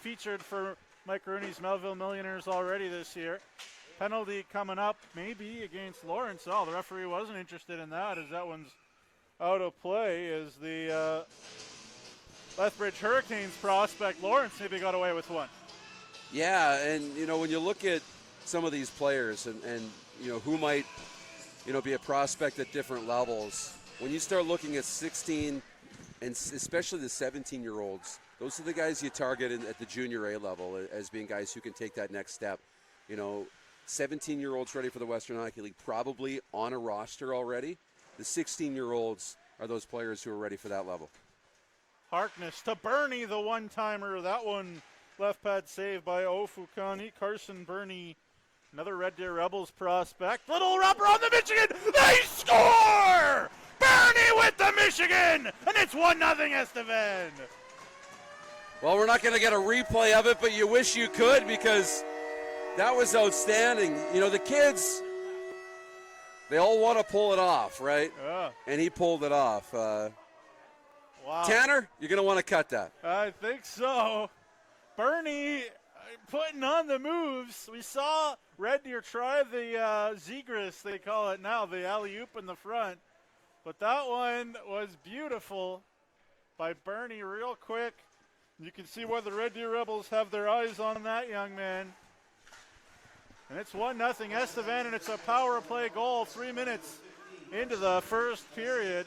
featured for Mike Rooney's Melville Millionaires already this year. Penalty coming up maybe against Lawrence. Oh, the referee wasn't interested in that as that one's out of play as the Lethbridge Hurricanes prospect Lawrence maybe got away with one. Yeah, and, when you look at some of these players and who might, be a prospect at different levels, when you start looking at 16 and especially the 17-year-olds, those are the guys you target at the junior A level as being guys who can take that next step. 17-year-olds ready for the Western Hockey League, probably on a roster already. The 16-year-olds are those players who are ready for that level. Harkness to Bernie, the one-timer. That one left pad save by Ofukani. Carson Bernie, another Red Deer Rebels prospect. Little rubber on the Michigan. They score! Bernie with the Michigan! And it's 1-0 Estevan. Well, we're not going to get a replay of it, but you wish you could because that was outstanding. The kids, they all want to pull it off, right? Yeah. And he pulled it off. Wow. Tanner, you're going to want to cut that. I think so. Bernie putting on the moves. We saw Red Deer try the Zegras, they call it now, the alley-oop in the front. But that one was beautiful by Bernie real quick. You can see why the Red Deer Rebels have their eyes on that young man. And it's 1-0 Estevan, and it's a power play goal 3 minutes into the first period.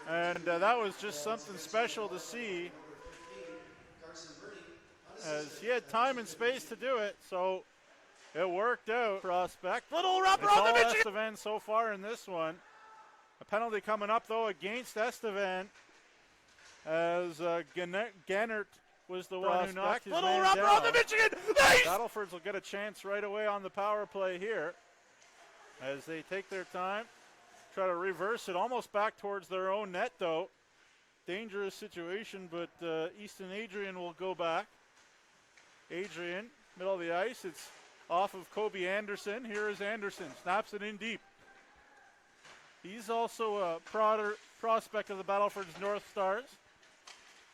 And that was just something special to see as he had time and space to do it. So it worked out. Prospect. Little rubber on the Michigan. Estevan so far in this one. A penalty coming up, though, against Estevan as Gannert was the one who knocked his man down. Little rubber on the Michigan. Nice! Battlefords will get a chance right away on the power play here as they take their time. Try to reverse it almost back towards their own net, though. Dangerous situation, but Easton Adrian will go back. Adrian, middle of the ice. It's off of Kobe Anderson. Here is Anderson. Snaps it in deep. He's also a prospect of the Battlefords North Stars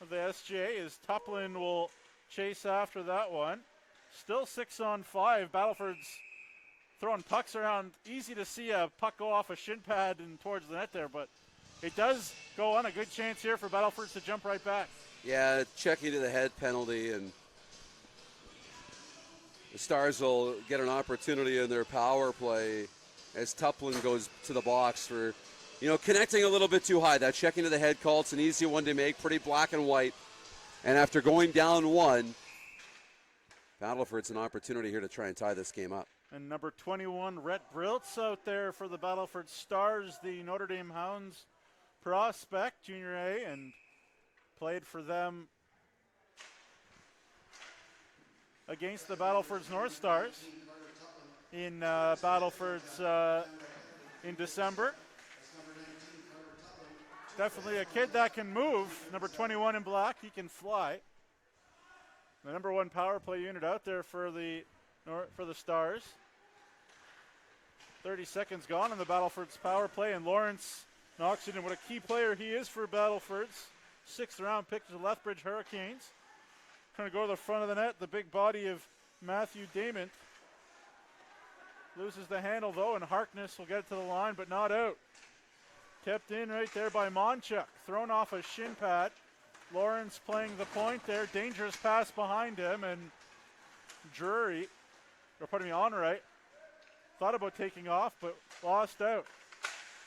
of the SJ, as Tuplin will chase after that one. Still 6-on-5. Battlefords throwing pucks around. Easy to see a puck go off a shin pad and towards the net there, but it does go on. A good chance here for Battlefords to jump right back. Yeah, checking to the head penalty, and the Stars will get an opportunity in their power play as Tuplin goes to the box for, connecting a little bit too high. That checking to the head call, it's an easy one to make, pretty black and white. And after going down one, Battleford's an opportunity here to try and tie this game up. And number 21, Rhett Briltz out there for the Battleford Stars, the Notre Dame Hounds prospect, Junior A, and played for them against the Battlefords North Stars in Battlefords in December. Definitely a kid that can move. Number 21 in black, he can fly. The number 1 power play unit out there for the Stars. 30 seconds gone on the Battlefords power play, and Lawrence knocks it in. What a key player he is for Battlefords. 6th round pick to the Lethbridge Hurricanes. Trying to go to the front of the net, the big body of Matthew Damon. Loses the handle, though, and Harkness will get it to the line, but not out. Kept in right there by Monchuk. Thrown off a shin pad. Lawrence playing the point there. Dangerous pass behind him, and Onright thought about taking off, but lost out.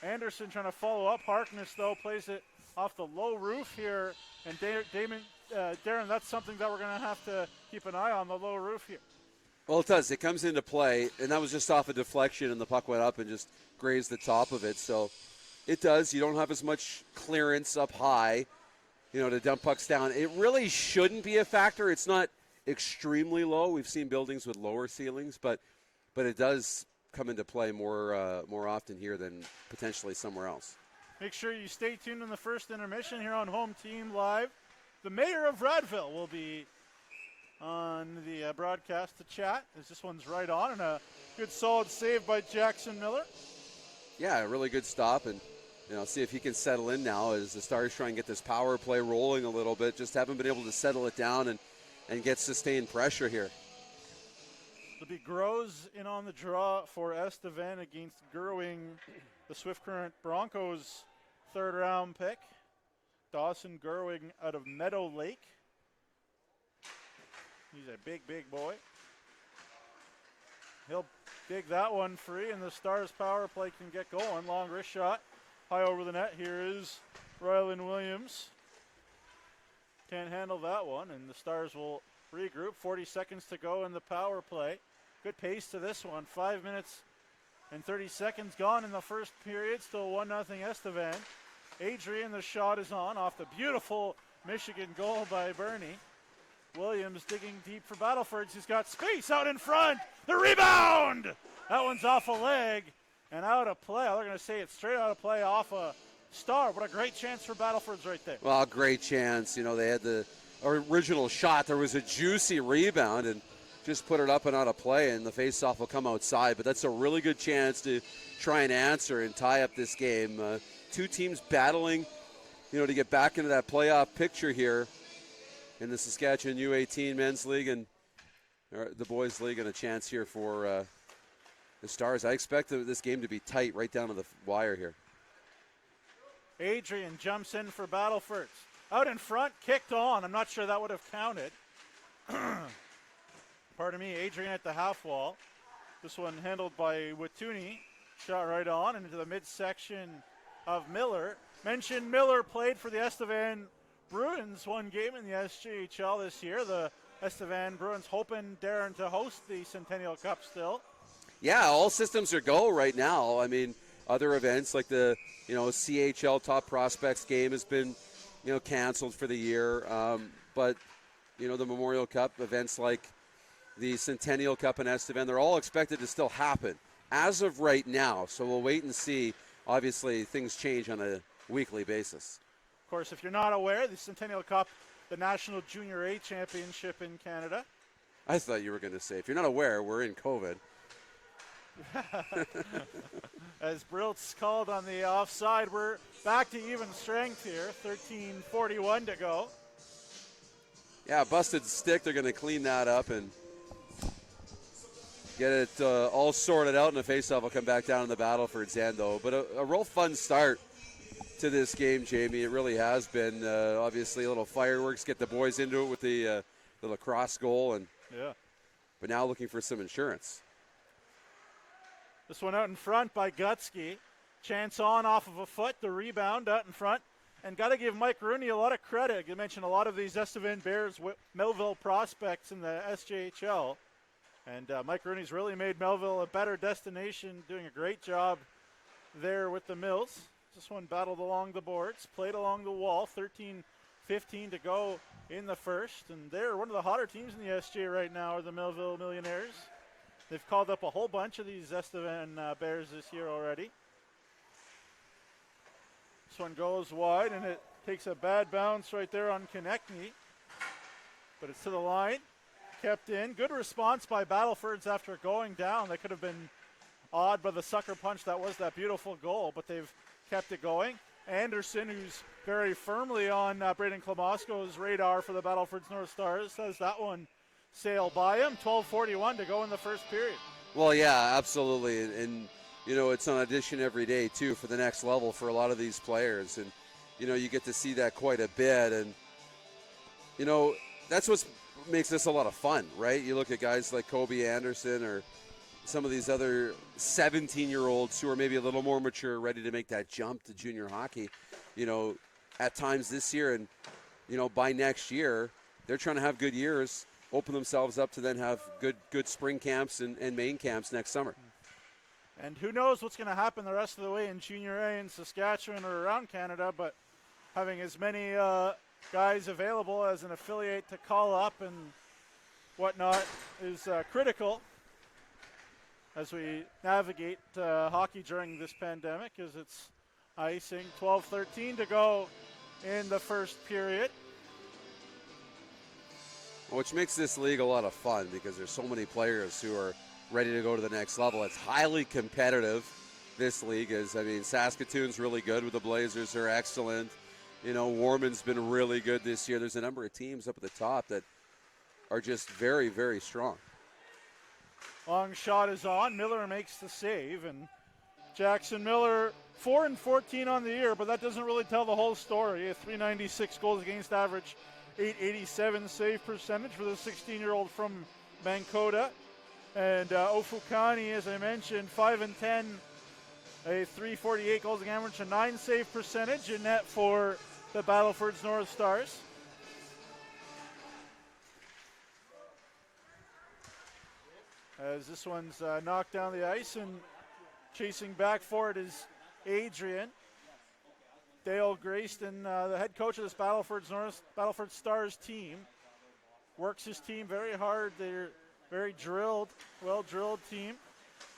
Anderson trying to follow up. Harkness, though, plays it off the low roof here. And Darren, that's something that we're going to have to keep an eye on, the low roof here. Well, it does. It comes into play, and that was just off a deflection, and the puck went up and just grazed the top of it. So it does. You don't have as much clearance up high, to dump pucks down. It really shouldn't be a factor. It's not extremely low. We've seen buildings with lower ceilings, but it does come into play more often here than potentially somewhere else. Make sure you stay tuned in the first intermission here on Home Team Live. The mayor of Radville will be on the broadcast to chat, as this one's right on, and a good solid save by Jackson Miller. Yeah, a really good stop, and see if he can settle in now as the Stars try and get this power play rolling a little bit. Just haven't been able to settle it down and get sustained pressure here. It'll be Groves in on the draw for Estevan against Gerwing, the Swift Current Broncos' third-round pick. Dawson Gerwing out of Meadow Lake. He's a big, big boy. He'll dig that one free, and the Stars power play can get going. Long wrist shot, high over the net. Here is Rylan Williams. Can't handle that one, and the Stars will regroup. 40 seconds to go in the power play. Good pace to this one. 5 minutes and 30 seconds gone in the first period. Still 1-0 Estevan. Adrian, the shot is on off the beautiful Michigan goal by Bernie. Williams digging deep for Battlefords. He's got space out in front. The rebound! That one's off a leg and out of play. They're going to say it's straight out of play off a Star. What a great chance for Battlefords right there. Well, great chance. They had the original shot. There was a juicy rebound and just put it up and out of play, and the faceoff will come outside. But that's a really good chance to try and answer and tie up this game. Two teams battling, to get back into that playoff picture here in the Saskatchewan U18 Men's League and the Boys League, and a chance here for the Stars. I expect this game to be tight right down to the wire here. Adrian jumps in for Battlefords. Out in front, kicked on. I'm not sure that would have counted. Pardon me, Adrian at the half wall. This one handled by Watuni. Shot right on into the midsection of Miller. Mentioned Miller played for the Estevan Bruins one game in the SJHL this year. The Estevan Bruins hoping Darren to host the Centennial Cup still. Yeah, all systems are go right now. I mean, other events like the CHL Top Prospects game has been canceled for the year. But the Memorial Cup events like the Centennial Cup in Estevan, they're all expected to still happen as of right now. So we'll wait and see. Obviously, things change on a weekly basis. Of course, if you're not aware, the Centennial Cup, the National Junior A Championship in Canada. I thought you were going to say, if you're not aware, we're in COVID. As Briltz called on the offside, we're back to even strength here. 13:41 to go. Yeah, busted stick. They're going to clean that up and get it all sorted out, and the faceoff will come back down in the Battlefords end, though. But a real fun start to this game, Jamie. It really has been. Obviously, a little fireworks, get the boys into it with the lacrosse goal, and but now looking for some insurance. This one out in front by Gutsky. Chance on off of a foot. The rebound out in front. And got to give Mike Rooney a lot of credit. You mentioned a lot of these Estevan Bears, Melville prospects in the SJHL. And Mike Rooney's really made Melville a better destination, doing a great job there with the Mills. This one battled along the boards, played along the wall. 13:15 to go in the first. And they're one of the hotter teams in the SJ right now are the Melville Millionaires. They've called up a whole bunch of these Estevan Bears this year already. This one goes wide, and it takes a bad bounce right there on Konechny. But it's to the line, kept in. Good response by Battlefords after going down. They could have been awed by the sucker punch that was that beautiful goal, but they've kept it going. Anderson, who's very firmly on Braden Klamosko's radar for the Battlefords North Stars, says that one sail by him. 12:41 to go in the first period. Well, yeah, absolutely. And it's an audition every day, too, for the next level for a lot of these players. And, you get to see that quite a bit. And, that's what makes this a lot of fun, right? You look at guys like Kobe Anderson or some of these other 17-year-olds who are maybe a little more mature, ready to make that jump to junior hockey, at times this year. And, by next year, they're trying to have good years, open themselves up to then have good spring camps and main camps next summer. And who knows what's going to happen the rest of the way in Junior A in Saskatchewan or around Canada, but having as many guys available as an affiliate to call up and whatnot is critical as we navigate hockey during this pandemic, as it's icing. 12:13 to go in the first period. Which makes this league a lot of fun because there's so many players who are ready to go to the next level. It's highly competitive. this league is. I mean, Saskatoon's really good with the Blazers. They're excellent. You know, Warman's been really good this year. There's a number of teams up at the top that are just very, very strong. Long shot is on. Miller makes the save, and Jackson Miller 4-14 on the year, but that doesn't really tell the whole story. A .396 goals against average, .887 save percentage for the 16-year-old from Mankota. And Ofukani, as I mentioned, 5-10, a .348 goals against average, a 9 save percentage in net for the Battlefords North Stars. As this one's knocked down the ice, and chasing back for it is Adrian. Dale Grayston, the head coach of this Battlefords Stars team, works his team very hard. They're very drilled, well-drilled team.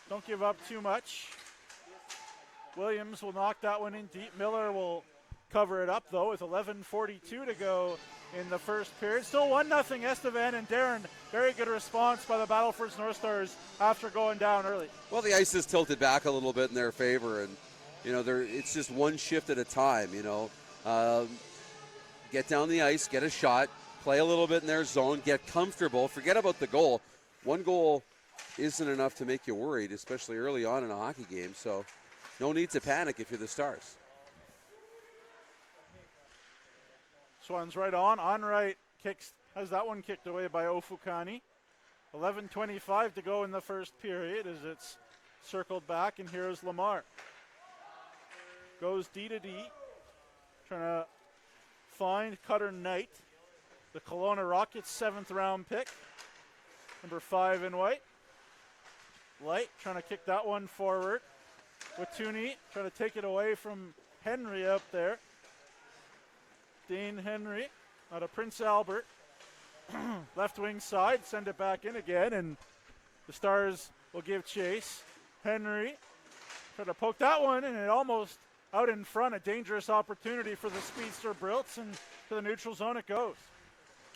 Don't give up too much. Williams will knock that one in deep. Miller will cover it up, though, with 11:42 to go in the first period. Still 1-0 Estevan, and Darren, very good response by the Battlefords North Stars after going down early. Well, the ice is tilted back a little bit in their favor, and, you know, it's just one shift at a time, you know. Get down the ice, get a shot, play a little bit in their zone, get comfortable, forget about the goal. One goal isn't enough to make you worried, especially early on in a hockey game, so no need to panic if you're the Stars. This one's right on right, has that one kicked away by Ofukani. 11:25 to go in the first period as it's circled back, and here's Lamar. Goes D to D, trying to find Cutter Knight, the Kelowna Rockets 7th round pick, number 5 in white. Light trying to kick that one forward with Tooney, trying to take it away from Henry up there. Dane Henry out of Prince Albert. Left wing side, send it back in again, and the Stars will give chase. Henry try to poke that one, and it almost out in front. A dangerous opportunity for the speedster Briltz, and to the neutral zone it goes.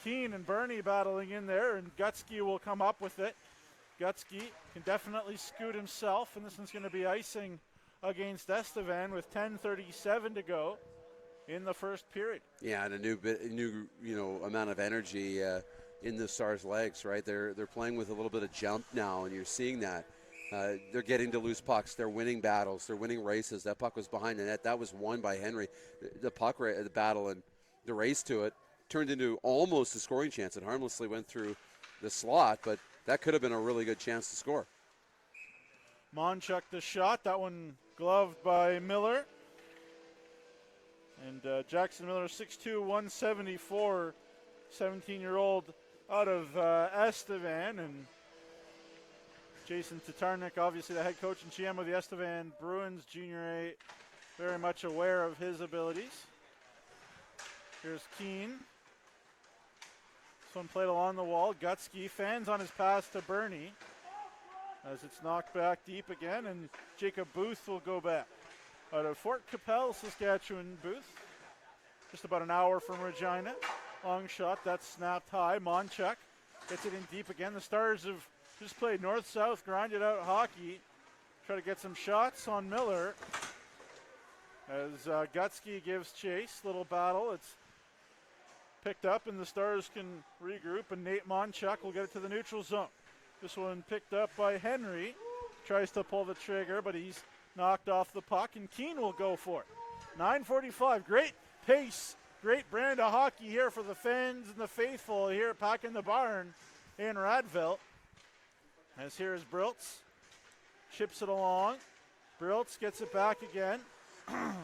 Keane and Bernie battling in there, and Gutsky will come up with it. Gutsky can definitely scoot himself, and this one's going to be icing against Estevan with 10:37 to go in the first period. Yeah, and a new amount of energy in the Stars' legs, right? They're playing with a little bit of jump now, and you're seeing that. They're getting to loose pucks. They're winning battles. They're winning races. That puck was behind the net. That was won by Henry. The puck the battle and the race to it turned into almost a scoring chance. It harmlessly went through the slot, but that could have been a really good chance to score. Monchuk the shot. That one gloved by Miller. And Jackson Miller, 6'2", 174, 17-year-old out of Estevan. And Jason Tatarnik, obviously the head coach and GM of the Estevan Bruins Junior A, very much aware of his abilities. Here's Keane. This one played along the wall. Gutsky fans on his pass to Bernie as it's knocked back deep again, and Jacob Booth will go back. Out of Fort Capel, Saskatchewan, Booth. Just about an hour from Regina. Long shot, that's snapped high. Monchuk gets it in deep again. The Stars have just played north-south, grinded out hockey. Try to get some shots on Miller. As Gutsky gives chase, little battle. It's picked up, and the Stars can regroup, and Nate Monchuk will get it to the neutral zone. This one picked up by Henry. Tries to pull the trigger, but he's knocked off the puck, and Keane will go for it. 9:45, great pace, great brand of hockey here for the fans and the faithful here at Pack in the Barn in Radville. As here is Briltz, chips it along. Briltz gets it back again,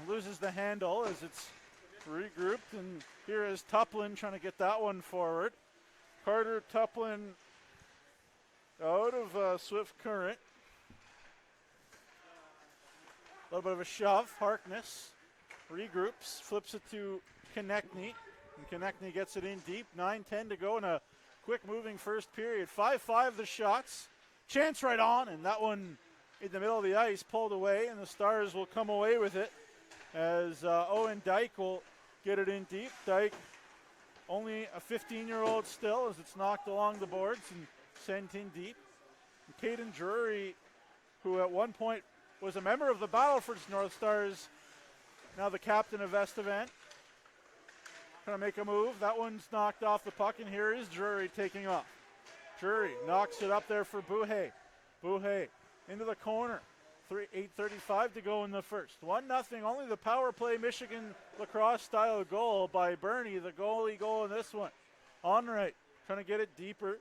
loses the handle as it's regrouped, and here is Tuplin trying to get that one forward. Carter Tuplin out of Swift Current. A little bit of a shove. Harkness regroups, flips it to Konechny, and Konechny gets it in deep. 9:10 to go in a quick-moving first period. 5-5 the shots. Chance right on, and that one in the middle of the ice pulled away, and the Stars will come away with it as Owen Dyke will get it in deep. Dyke, only a 15-year-old still, as it's knocked along the boards and sent in deep. And Caden Drury, who at one point was a member of the Battlefords North Stars, now the captain of Estevan. Trying to make a move. That one's knocked off the puck, and here is Drury taking off. Drury knocks it up there for Buhay. Buhay into the corner. 8:35 to go in the first. 1-0, only the power play Michigan lacrosse style goal by Bernie, the goalie goal in this one. On right, trying to get it deeper.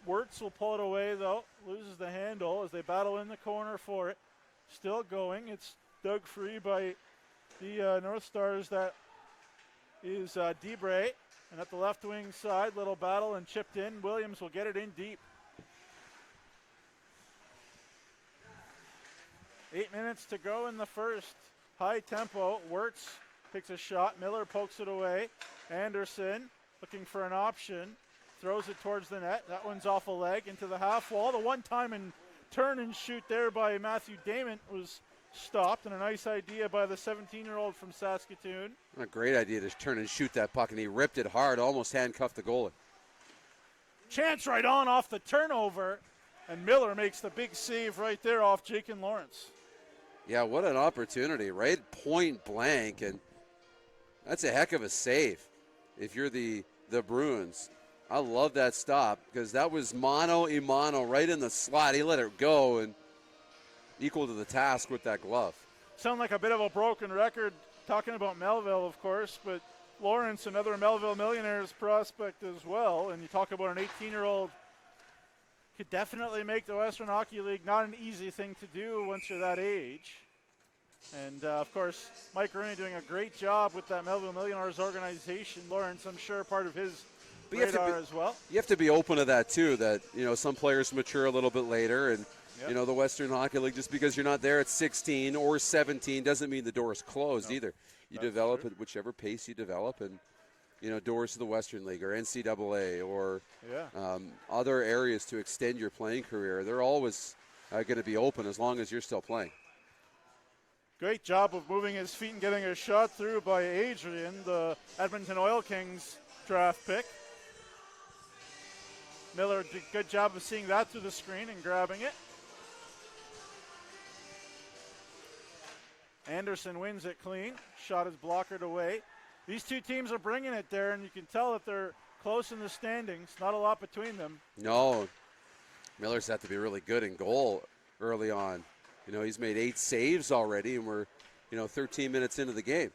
Wirtz will pull it away though, loses the handle as they battle in the corner for it. Still going, it's dug free by the North Stars. That is Debray, and at the left wing side, little battle and chipped in. Williams will get it in deep. 8 minutes to go in the first. High tempo. Wirtz takes a shot. Miller pokes it away. Anderson looking for an option. Throws it towards the net. That one's off a leg into the half wall. The one time and turn and shoot there by Matthew Damon was stopped, and a nice idea by the 17-year-old from Saskatoon. A great idea to turn and shoot that puck, and he ripped it hard, almost handcuffed the goalie. Chance right on off the turnover, and Miller makes the big save right there off Jake and Lawrence. Yeah, what an opportunity, right? Point blank, and that's a heck of a save if you're the Bruins. I love that stop because that was mano-a-mano right in the slot. He let it go and equal to the task with that glove. Sound like a bit of a broken record talking about Melville, of course, but Lawrence, another Melville Millionaires prospect as well, and you talk about an 18-year-old could definitely make the Western Hockey League. Not an easy thing to do once you're that age. And, of course, Mike Rooney doing a great job with that Melville Millionaires organization. Lawrence, I'm sure, part of his radar as well. You have to be open to that, too, that, some players mature a little bit later. And, the Western Hockey League, just because you're not there at 16 or 17 doesn't mean the door is closed either. You develop at whichever pace you develop. And, doors to the Western League or NCAA or other areas to extend your playing career, they're always going to be open as long as you're still playing. Great job of moving his feet and getting a shot through by Adrian, the Edmonton Oil Kings draft pick. Miller did a good job of seeing that through the screen and grabbing it. Anderson wins it clean. Shot is blockered away. These two teams are bringing it there, and you can tell that they're close in the standings. Not a lot between them. No. Miller's had to be really good in goal early on. He's made 8 saves already, and we're, 13 minutes into the game.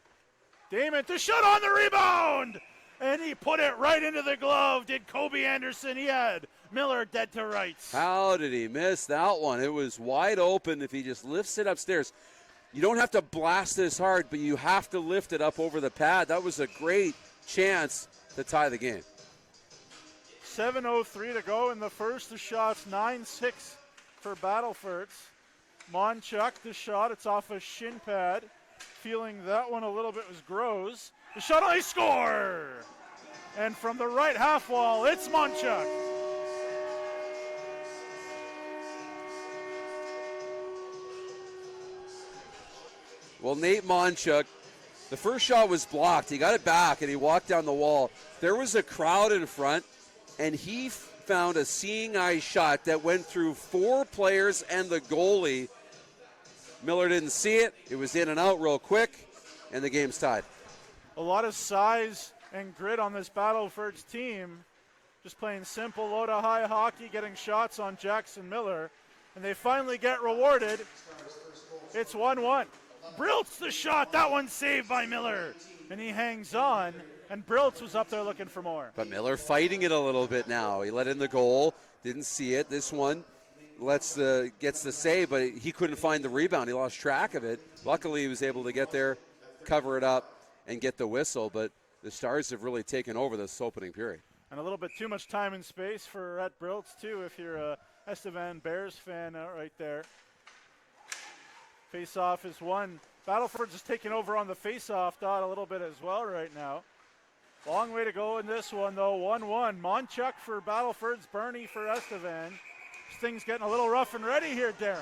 Damon to shot on the rebound! And he put it right into the glove. Did Kobe Anderson? He had Miller dead to rights. How did he miss that one? It was wide open if he just lifts it upstairs. You don't have to blast this hard, but you have to lift it up over the pad. That was a great chance to tie the game. 7:03 to go in the first. The shots 9-6 for Battlefords. Monchuk, the shot. It's off a shin pad. Feeling that one a little bit was Groves. The shot, I score! And from the right half wall, it's Monchuk. Well, Nate Monchuk, the first shot was blocked. He got it back, and he walked down the wall. There was a crowd in front, and he found a seeing eye shot that went through 4 players and the goalie. Miller didn't see it. It was in and out real quick, and the game's tied. A lot of size and grit on this Battlefords team. Just playing simple, low to high hockey, getting shots on Jackson Miller. And they finally get rewarded. It's 1-1. Briltz the shot. That one saved by Miller. And he hangs on. And Briltz was up there looking for more. But Miller fighting it a little bit now. He let in the goal. Didn't see it. This one gets the save, but he couldn't find the rebound. He lost track of it. Luckily, he was able to get there, cover it up, and get the whistle. But the Stars have really taken over this opening period. And a little bit too much time and space for Rhett Briltz, too, if you're a Estevan Bears fan right there. Face-off is won. Battlefords is taking over on the face-off dot a little bit as well right now. Long way to go in this one, though. 1-1. Monchuk for Battlefords, Bernie for Estevan. This thing's getting a little rough and ready here, Darren.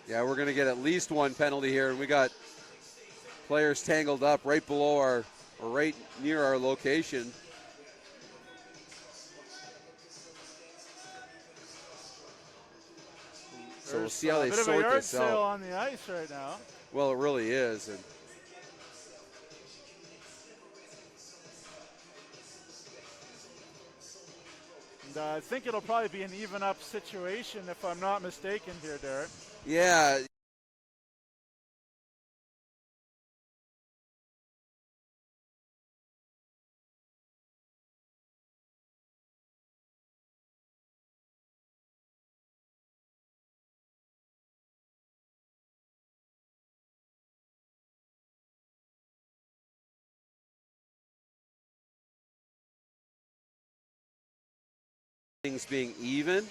Yeah, we're going to get at least one penalty here, and we got players tangled up right below or right near our location. So we'll see how they sort sort yard this sale out. on the ice right now. Well, it really is. And I think it'll probably be an even up situation if I'm not mistaken here, Derek. Yeah. Things being even.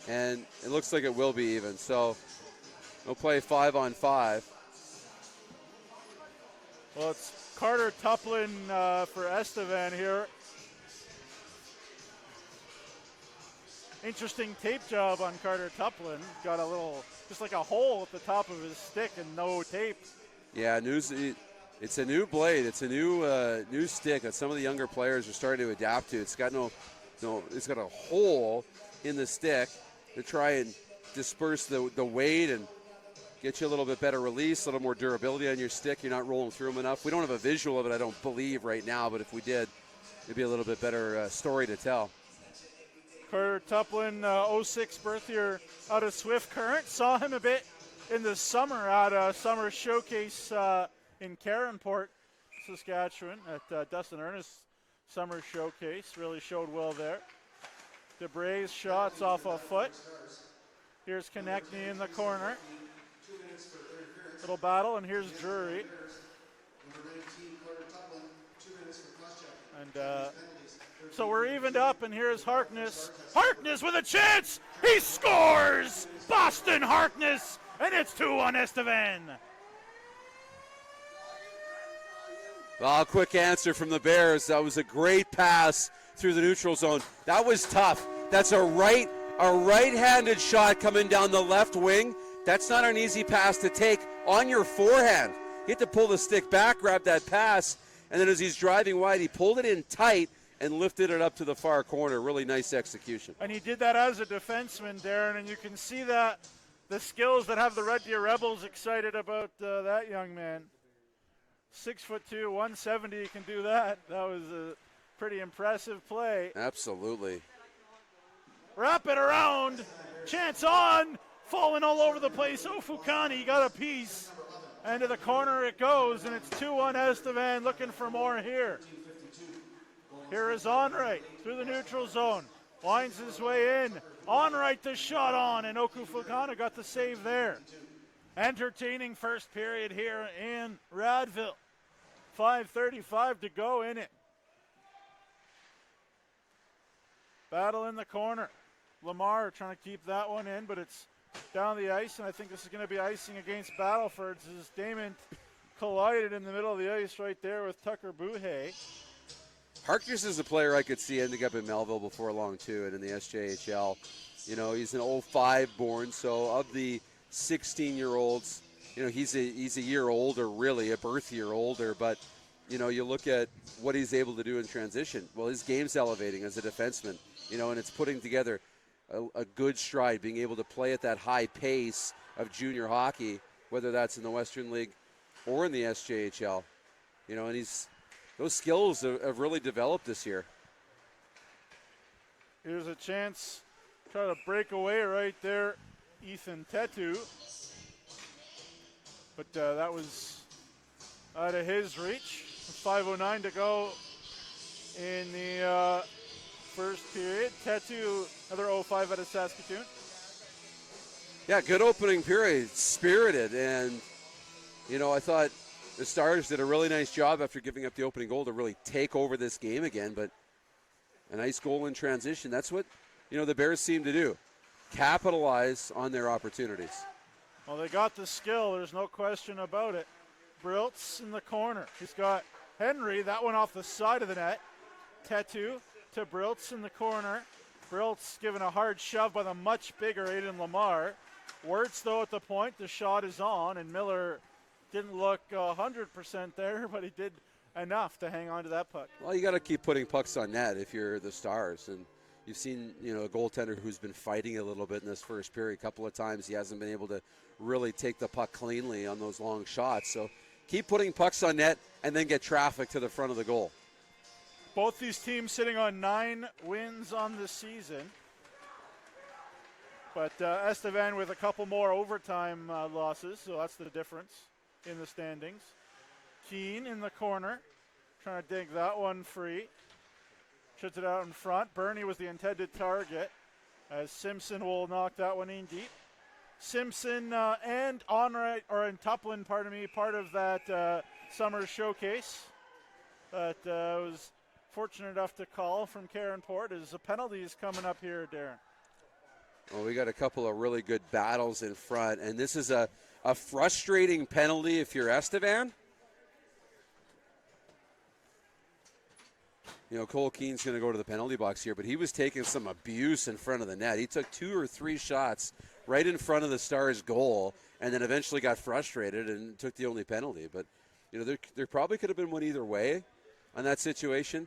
And it looks like it will be even. So we'll play 5-on-5. Well, it's Carter Tuplin for Estevan here. Interesting tape job on Carter Tuplin. Got a little, just like a hole at the top of his stick and no tape. Yeah, it's a new blade. It's a new stick that some of the younger players are starting to adapt to. It's got it's got a hole in the stick to try and disperse the weight and get you a little bit better release, a little more durability on your stick. You're not rolling through them enough. We don't have a visual of it, I don't believe, right now, but if we did, it'd be a little bit better story to tell. Carter Tuplin, 06 birth year out of Swift Current. Saw him a bit in the summer at a summer showcase in Caronport, Saskatchewan, at Dustin Ernest's summer showcase. Really showed well there. DeBray's shots off a foot. Here's Konechny in the corner. Little battle, and here's Drury. And so we're evened up, and here's Harkness. Harkness with a chance! He scores! Boston Harkness! And it's 2-1 Estevan. Well, quick answer from the Bears. That was a great pass through the neutral zone. That was tough. That's a right-handed shot coming down the left wing. That's not an easy pass to take on your forehand. You have to pull the stick back, grab that pass, and then as he's driving wide, he pulled it in tight and lifted it up to the far corner. Really nice execution. And he did that as a defenseman, Darren, and you can see that the skills that have the Red Deer Rebels excited about that young man. 6'2", 170, he can do that. That was a pretty impressive play. Absolutely. Wrap it around. Chance on. Falling all over the place. Ofukani got a piece. And to the corner it goes, and it's 2-1 Estevan looking for more here. Here is Onright through the neutral zone. Winds his way in. Onright the shot on, and Okufukana got the save there. Entertaining first period here in Radville. 5:35 to go in it. Battle in the corner. Lamar trying to keep that one in, but it's down the ice, and I think this is going to be icing against Battlefords as Damon collided in the middle of the ice right there with Tucker Buhay. Harkness is a player I could see ending up in Melville before long, too, and in the SJHL. You know, he's an 05 born, so of the 16-year-olds, you know, he's a year older, really, a birth year older, but, you know, you look at what he's able to do in transition. Well, his game's elevating as a defenseman, you know, and it's putting together a good stride, being able to play at that high pace of junior hockey, whether that's in the Western League or in the SJHL. You know, and those skills have really developed this year. Here's a chance, try to break away right there, Ethan Tetu. But that was out of his reach. 5:09 to go in the first period. Tetu, another 05 out of Saskatoon. Yeah, good opening period, spirited, and, you know, I thought the Stars did a really nice job after giving up the opening goal to really take over this game again, but a nice goal in transition. That's what, you know, the Bears seem to do, capitalize on their opportunities. Well, they got the skill. There's no question about it. Briltz in the corner. He's got Henry, that one off the side of the net. Tetu to Briltz in the corner. Briltz given a hard shove by the much bigger Aiden Lamar. Wirtz, though, at the point. The shot is on, and Miller didn't look 100% there, but he did enough to hang on to that puck. Well, you got to keep putting pucks on net if you're the Stars. And, You've seen, a goaltender who's been fighting a little bit in this first period. A couple of times he hasn't been able to really take the puck cleanly on those long shots. So keep putting pucks on net and then get traffic to the front of the goal. Both these teams sitting on 9 wins on the season. But Estevan with a couple more overtime losses, so that's the difference in the standings. Keane in the corner, trying to dig that one free. Shoots it out in front. Bernie was the intended target, as Simpson will knock that one in deep. Simpson and Tuplin, part of that summer showcase that was fortunate enough to call from Karen Port. Is a penalties coming up here, Darren? Well, we got a couple of really good battles in front, and this is a frustrating penalty if you're Estevan. Cole Keane's going to go to the penalty box here, but he was taking some abuse in front of the net. He took 2 or 3 shots right in front of the Stars' goal, and then eventually got frustrated and took the only penalty. But, there probably could have been one either way on that situation.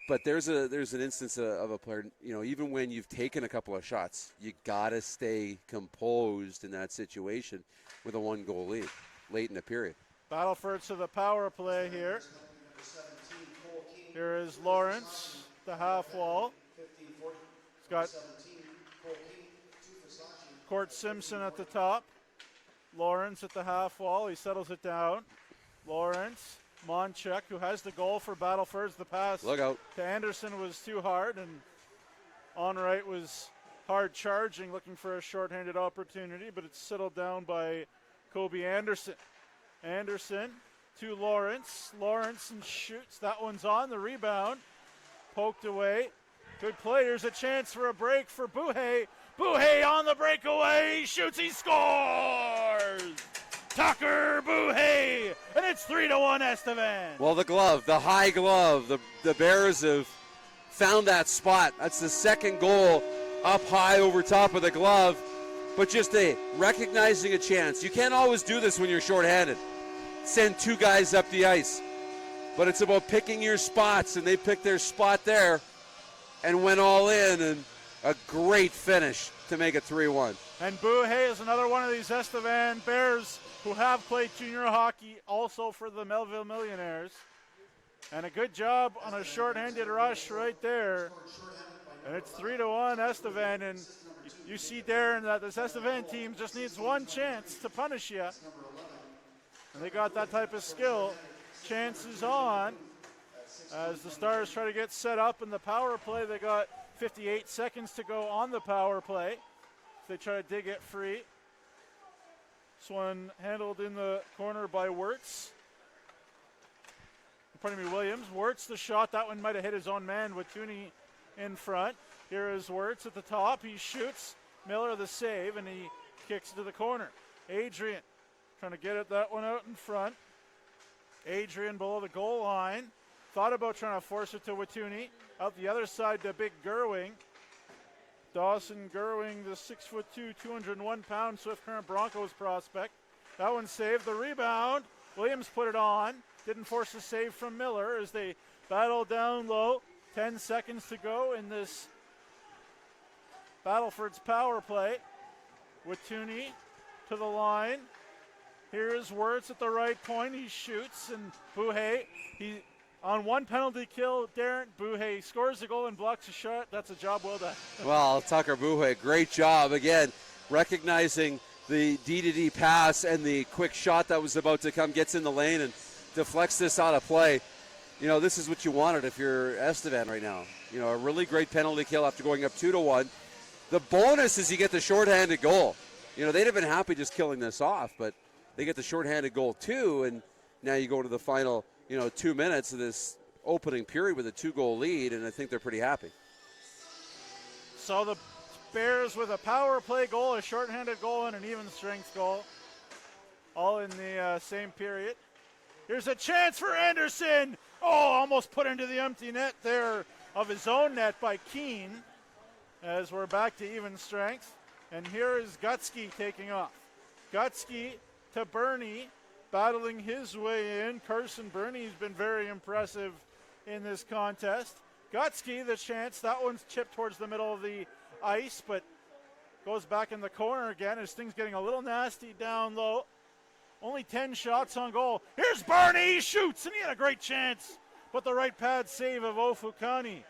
But there's an instance of a player, even when you've taken a couple of shots, you got to stay composed in that situation with a 1-goal lead late in the period. Battlefords to the power play here. Here is Lawrence, the half wall. He's got Court Simpson at the top. Lawrence at the half wall. He settles it down. Lawrence, Monchek, who has the goal for Battlefords. The pass Look out to Anderson was too hard, and Onright was hard charging, looking for a shorthanded opportunity, but it's settled down by Kobe Anderson. Anderson to Lawrence. Lawrence and shoots. That one's on the rebound. Poked away. Good play. There's a chance for a break for Buhay. Buhay on the breakaway. He shoots. He scores. Tucker Buhay. And it's 3-1 Estevan. Well, the high glove. The Bears have found that spot. That's the second goal up high over top of the glove. But just recognizing a chance. You can't always do this when you're shorthanded. Send 2 guys up the ice. But it's about picking your spots, and they picked their spot there and went all in, and a great finish to make it 3-1. And Buhay is another one of these Estevan Bears who have played junior hockey also for the Melville Millionaires. And a good job on a shorthanded rush right there. And it's 3-1 Estevan, and you see, Darren, that this Estevan team just needs one chance to punish you. And they got that type of skill. Chances on as the Stars try to get set up in the power play. They got 58 seconds to go on the power play. They try to dig it free. This one handled in the corner by Williams. Wirtz the shot. That one might have hit his own man with Tooney in front. Here is Wirtz at the top. He shoots. Miller the save, and he kicks to the corner. Adrian trying to get that one out in front. Adrian below the goal line. Thought about trying to force it to Watooni. Out the other side to Big Gerwing. Dawson Gerwing, the 6'2", 201-pound Swift Current Broncos prospect. That one saved. The rebound. Williams put it on. Didn't force the save from Miller as they battle down low. 10 seconds to go in this Battlefords power play. Watooni to the line. Here is Wirtz at the right point. He shoots, and Buhay, on one penalty kill, Darren, Buhay scores the goal and blocks a shot. That's a job well done. Well, Tucker Buhay, great job. Again, recognizing the D-to-D pass and the quick shot that was about to come, gets in the lane and deflects this out of play. This is what you wanted if you're Estevan right now. A really great penalty kill after going up 2-1. The bonus is you get the shorthanded goal. They'd have been happy just killing this off, but they get the shorthanded goal too, and now you go to the final, 2 minutes of this opening period with a 2-goal lead, and I think they're pretty happy. So the Bears with a power play goal, a shorthanded goal, and an even strength goal, all in the same period. Here's a chance for Anderson. Oh, almost put into the empty net there of his own net by Keane, as we're back to even strength. And here is Gutsky taking off. Gutsky to Bernie, battling his way in. Carson Bernie's been very impressive in this contest. Gutsky, the chance. That one's chipped towards the middle of the ice, but goes back in the corner again. His thing's getting a little nasty down low. Only 10 shots on goal. Here's Bernie. He shoots, and he had a great chance. But the right pad save of Ofukani.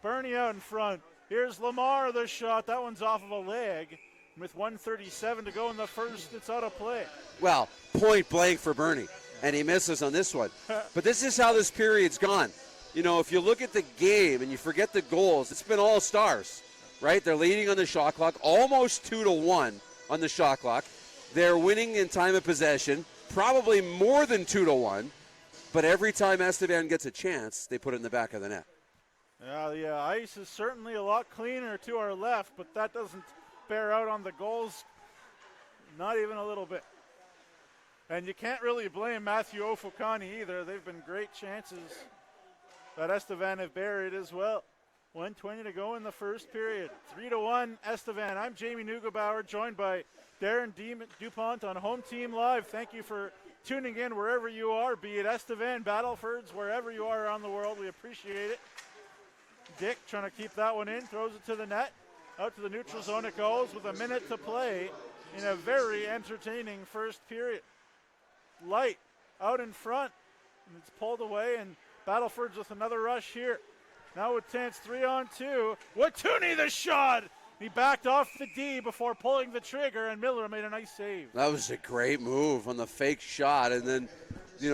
Bernie out in front. Here's Lamar, the shot. That one's off of a leg. With 1:37 to go in the first, it's out of play. Well, point blank for Bernie, and he misses on this one. But this is how this period's gone. You know, if you look at the game and you forget the goals, it's been all stars, right? They're leading on the shot clock, almost 2-1 on the shot clock. They're winning in time of possession, probably more than 2-1. But every time Estevan gets a chance, they put it in the back of the net. Yeah, the ice is certainly a lot cleaner to our left, but that doesn't bear out on the goals, not even a little bit. And you can't really blame Matthew Ofukani either. They've been great chances that Estevan have buried as well. 1:20 to go in the first period. 3-1 Estevan. I'm Jamie Neugebauer, joined by Darren DuPont on Home Team Live. Thank you for tuning in wherever you are, be it Estevan, Battlefords, wherever you are around the world. We appreciate it. Dick trying to keep that one in, throws it to the net. Out to the neutral zone it goes with a minute to play in a very entertaining first period. Light out in front, and it's pulled away, and Battlefords with another rush here. Now with chance 3-on-2. Watuni the shot! He backed off the D before pulling the trigger, and Miller made a nice save. That was a great move on the fake shot, and then,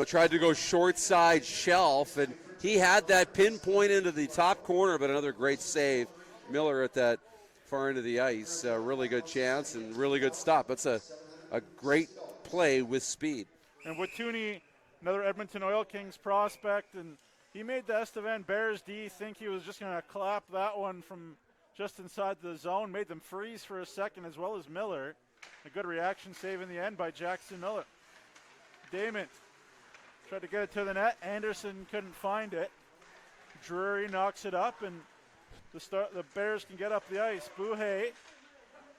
tried to go short side shelf, and he had that pinpoint into the top corner, but another great save. Miller at that far into the ice. A really good chance and really good stop. That's a great play with speed. And Watuni, another Edmonton Oil Kings prospect, and he made the Estevan Bears D think he was just going to clap that one from just inside the zone, made them freeze for a second, as well as Miller. A good reaction save in the end by Jackson Miller. Damon tried to get it to the net. Anderson couldn't find it. Drury knocks it up, and the Bears can get up the ice. Buhay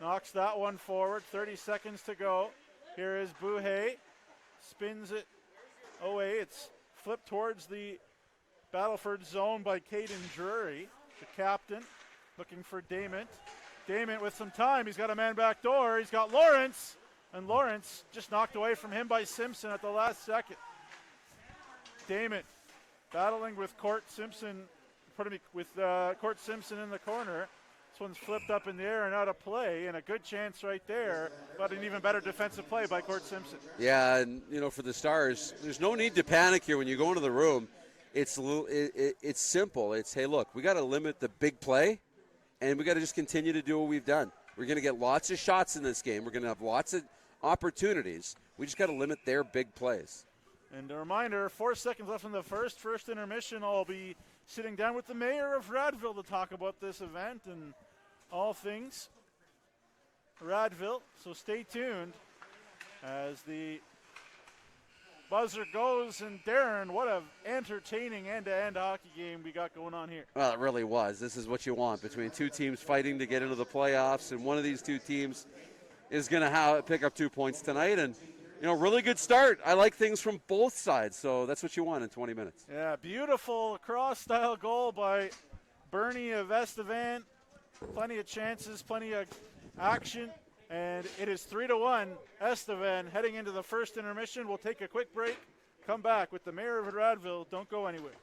knocks that one forward. 30 seconds to go. Here is Buhay. Spins it away. It's flipped towards the Battleford zone by Caden Drury, the captain, looking for Damon. Damon with some time. He's got a man back door. He's got Lawrence. And Lawrence just knocked away from him by Simpson at the last second. Damon battling with Court Simpson. Court Simpson in the corner. This one's flipped up in the air and out of play, and a good chance right there, but an even better defensive play by Court Simpson. Yeah, and for the Stars, there's no need to panic here when you go into the room. It's simple. It's, hey, look, we got to limit the big play, and we got to just continue to do what we've done. We're going to get lots of shots in this game. We're going to have lots of opportunities. We just got to limit their big plays. And a reminder, 4 seconds left in the first intermission. I'll be sitting down with the mayor of Radville to talk about this event and all things Radville. So stay tuned as the buzzer goes. And Darren, what an entertaining end-to-end hockey game we got going on here. Well, it really was. This is what you want between two teams fighting to get into the playoffs, and one of these two teams is going to pick up 2 points tonight. And really good start. I like things from both sides, so that's what you want in 20 minutes. Yeah, beautiful cross-style goal by Bernie of Estevan. Plenty of chances, plenty of action, and it is 3-1 Estevan heading into the first intermission. We'll take a quick break, come back with the mayor of Radville. Don't go anywhere.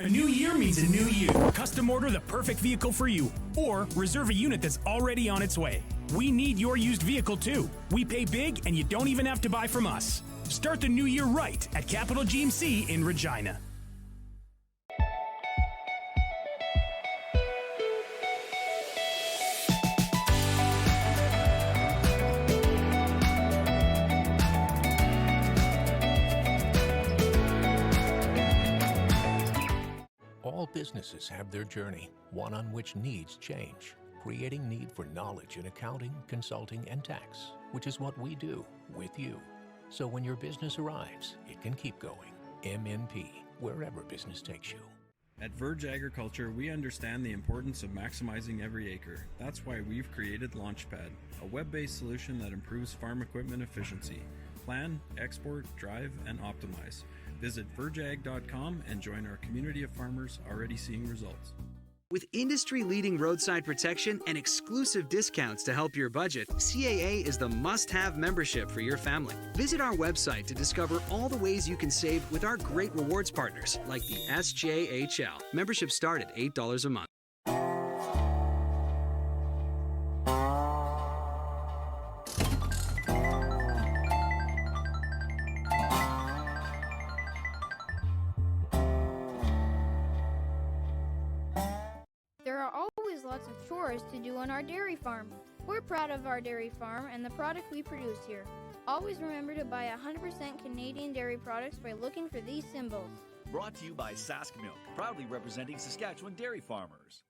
A new year means a new you. Custom order the perfect vehicle for you, or reserve a unit that's already on its way. We need your used vehicle too. We pay big, and you don't even have to buy from us. Start the new year right at Capital GMC in Regina. All businesses have their journey, one on which needs change, creating need for knowledge in accounting, consulting, and tax, which is what we do with you. So when your business arrives, it can keep going. MNP, wherever business takes you. At Verge Agriculture, we understand the importance of maximizing every acre. That's why we've created Launchpad, a web-based solution that improves farm equipment efficiency. Plan, export, drive, and optimize. Visit verjag.com and join our community of farmers already seeing results. With industry-leading roadside protection and exclusive discounts to help your budget, CAA is the must-have membership for your family. Visit our website to discover all the ways you can save with our great rewards partners, like the SJHL. Membership start at $8 a month. There are always lots of chores to do on our dairy farm. We're proud of our dairy farm and the product we produce here. Always remember to buy 100% Canadian dairy products by looking for these symbols. Brought to you by Sask Milk, proudly representing Saskatchewan dairy farmers.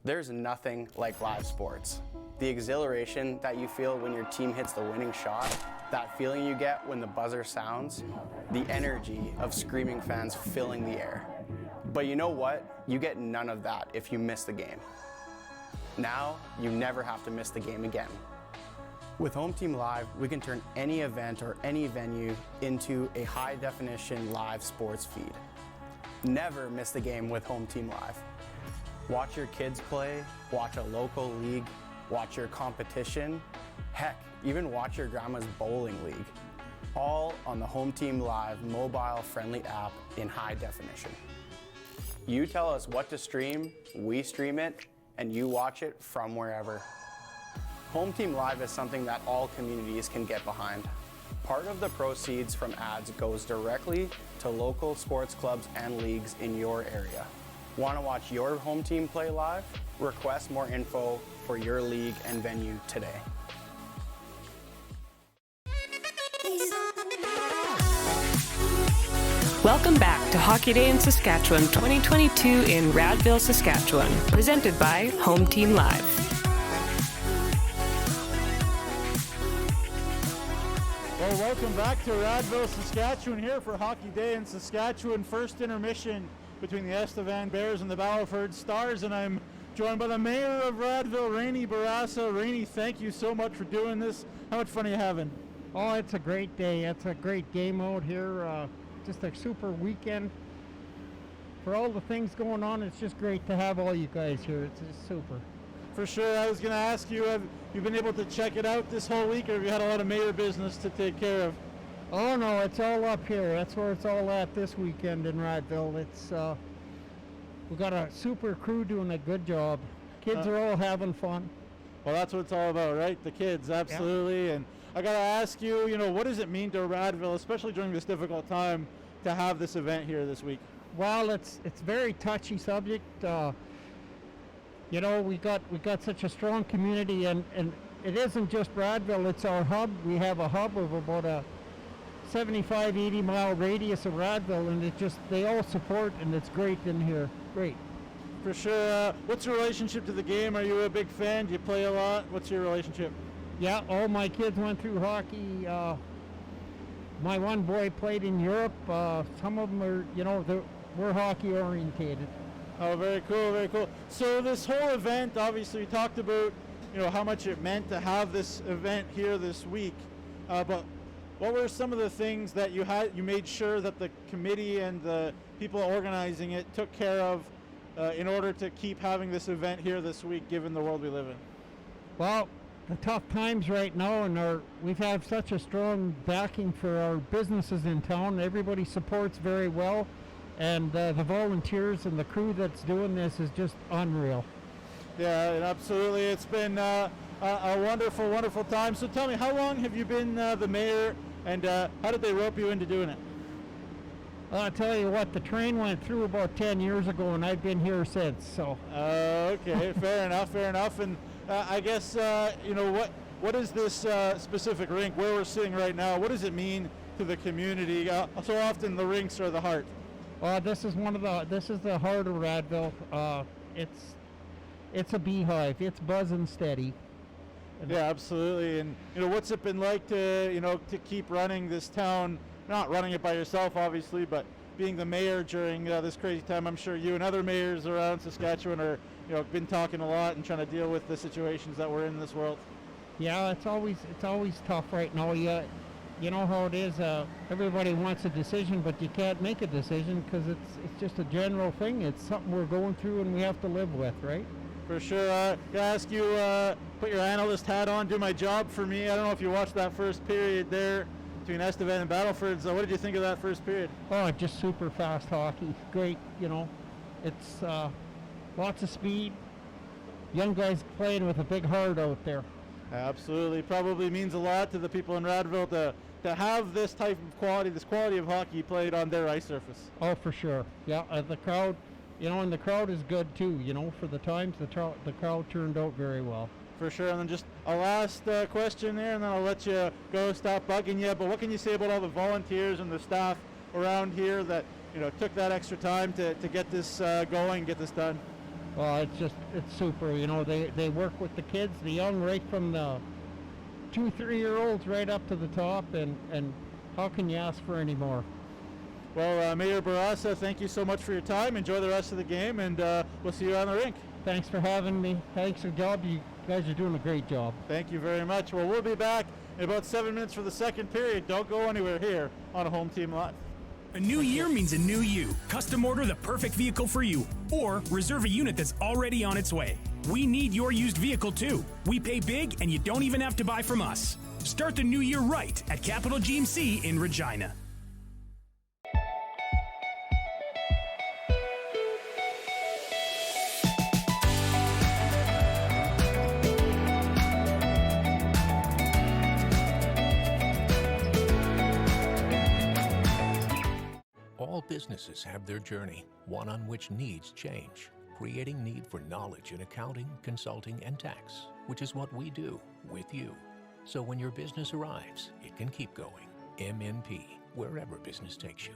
There's nothing like live sports. The exhilaration that you feel when your team hits the winning shot, that feeling you get when the buzzer sounds, the energy of screaming fans filling the air. But you know what? You get none of that if you miss the game. Now, you never have to miss the game again. With Home Team Live, we can turn any event or any venue into a high-definition live sports feed. Never miss the game with Home Team Live. Watch your kids play, watch a local league, watch your competition, heck, even watch your grandma's bowling league. All on the Home Team Live mobile-friendly app in high definition. You tell us what to stream, we stream it, and you watch it from wherever. Home Team Live is something that all communities can get behind. Part of the proceeds from ads goes directly to local sports clubs and leagues in your area. Want to watch your home team play live? Request more info for your league and venue today. Welcome back to Hockey Day in Saskatchewan 2022 in Radville, Saskatchewan, presented by Home Team Live. Well, welcome back to Radville, Saskatchewan here for Hockey Day in Saskatchewan. First intermission between the Estevan Bears and the Battlefords Stars, and I'm joined by the mayor of Radville, Rainey Barassa. Rainey, thank you so much for doing this. How much fun are you having? Oh, it's a great day. It's a great game out here. Just a super weekend. For all the things going on, it's just great to have all you guys here. It's just super. For sure. I was going to ask you, have you been able to check it out this whole week, or have you had a lot of mayor business to take care of? Oh no, it's all up here. That's where it's all at this weekend in Radville. It's we got a super crew doing a good job. Kids are all having fun. Well, that's what it's all about, right? The kids, absolutely. Yeah. And I got to ask you, what does it mean to Radville, especially during this difficult time, to have this event here this week? Well, it's very touchy subject. We got such a strong community, and it isn't just Radville. It's our hub. We have a hub of about a 75, 80 mile radius of Radville, and they all support, and it's great in here. Great. For sure. What's your relationship to the game? Are you a big fan? Do you play a lot? What's your relationship? Yeah, all my kids went through hockey. My one boy played in Europe. Some of them are, we're hockey orientated. Oh, very cool, very cool. So this whole event, obviously, we talked about, how much it meant to have this event here this week. But what were some of the things that you made sure that the committee and the people organizing it took care of in order to keep having this event here this week, given the world we live in? Well, the tough times right now, and we've had such a strong backing for our businesses in town. Everybody supports very well, and the volunteers and the crew that's doing this is just unreal. Yeah, and absolutely. It's been a wonderful, wonderful time. So tell me, how long have you been the mayor, and how did they rope you into doing it? I'll tell you what, the train went through about 10 years ago, and I've been here since. So. Okay, fair enough, fair enough. And I guess what is this specific rink where we're sitting right now? What does it mean to the community? So often the rinks are the heart. This is the heart of Radville. It's a beehive. It's buzzing steady. Yeah, absolutely. And what's it been like to keep running this town not running it by yourself, obviously, but being the mayor during this crazy time. I'm sure you and other mayors around Saskatchewan are, been talking a lot and trying to deal with the situations that we're in this world. Yeah, it's always tough right now. You know how it is. Everybody wants a decision, but you can't make a decision because it's just a general thing. It's something we're going through and we have to live with, right? For sure. I ask you, put your analyst hat on, do my job for me. I don't know if you watched that first period there between Estevan and Battlefords. What did you think of that first period? Oh, just super fast hockey. Great, It's lots of speed. Young guys playing with a big heart out there. Absolutely. Probably means a lot to the people in Radville to have this type of quality, this quality of hockey played on their ice surface. Oh, for sure. Yeah, the crowd, and the crowd is good too, for the times the crowd turned out very well. For sure. And then just a last question there, and then I'll let you go, stop bugging you. But what can you say about all the volunteers and the staff around here that, took that extra time to get this going, get this done? Well, it's super. They work with the kids, the young, right from the 2-3-year-olds right up to the top, and how can you ask for any more? Well, Mayor Barassa, thank you so much for your time. Enjoy the rest of the game, and we'll see you on the rink. Thanks for having me. Thanks for the job. You guys are doing a great job. Thank you very much. Well, we'll be back in about 7 minutes for the second period. Don't go anywhere here on a Home Team Live. A new year means a new you. Custom order the perfect vehicle for you, or reserve a unit that's already on its way. We need your used vehicle too. We pay big, and you don't even have to buy from us. Start the new year right at Capital GMC in Regina. All businesses have their journey, one on which needs change, creating need for knowledge in accounting, consulting, and tax, which is what we do with you. So when your business arrives, it can keep going. MNP, wherever business takes you.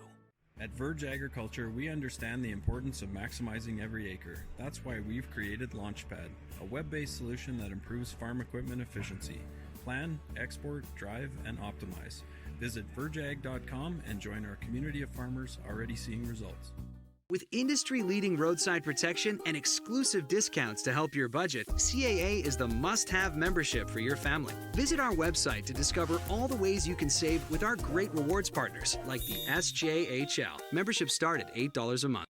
At Verge Agriculture, we understand the importance of maximizing every acre. That's why we've created Launchpad, a web-based solution that improves farm equipment efficiency. Plan, export, drive, and optimize. Visit vergeag.com and join our community of farmers already seeing results. With industry-leading roadside protection and exclusive discounts to help your budget, CAA is the must-have membership for your family. Visit our website to discover all the ways you can save with our great rewards partners, like the SJHL. Membership start at $8 a month.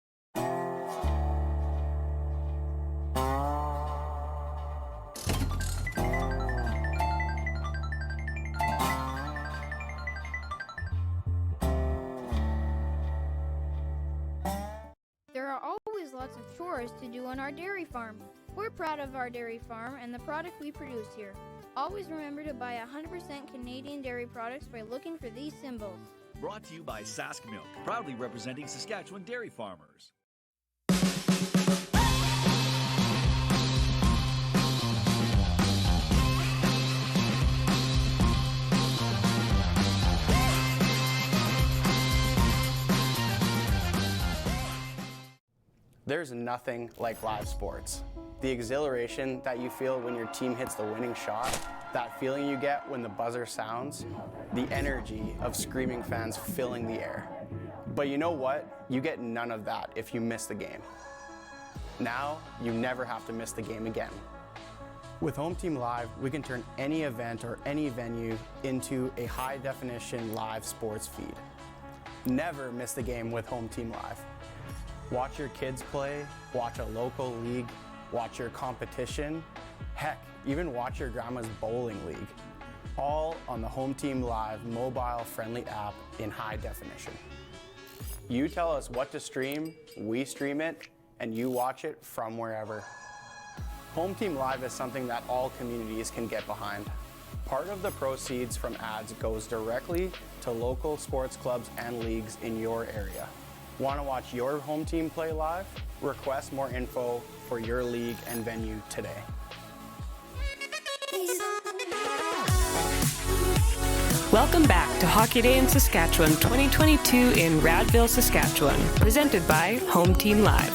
There are always lots of chores to do on our dairy farm. We're proud of our dairy farm and the product we produce here. Always remember to buy 100% Canadian dairy products by looking for these symbols. Brought to you by Sask Milk, proudly representing Saskatchewan dairy farmers. There's nothing like live sports. The exhilaration that you feel when your team hits the winning shot, that feeling you get when the buzzer sounds, the energy of screaming fans filling the air. But you know what? You get none of that if you miss the game. Now, you never have to miss the game again. With Home Team Live, we can turn any event or any venue into a high-definition live sports feed. Never miss the game with Home Team Live. Watch your kids play, watch a local league, watch your competition, heck, even watch your grandma's bowling league. All on the Home Team Live mobile-friendly app in high definition. You tell us what to stream, we stream it, and you watch it from wherever. Home Team Live is something that all communities can get behind. Part of the proceeds from ads goes directly to local sports clubs and leagues in your area. Want to watch your home team play live? Request more info for your league and venue today. Welcome back to Hockey Day in Saskatchewan 2022 in Radville, Saskatchewan, presented by Home Team Live.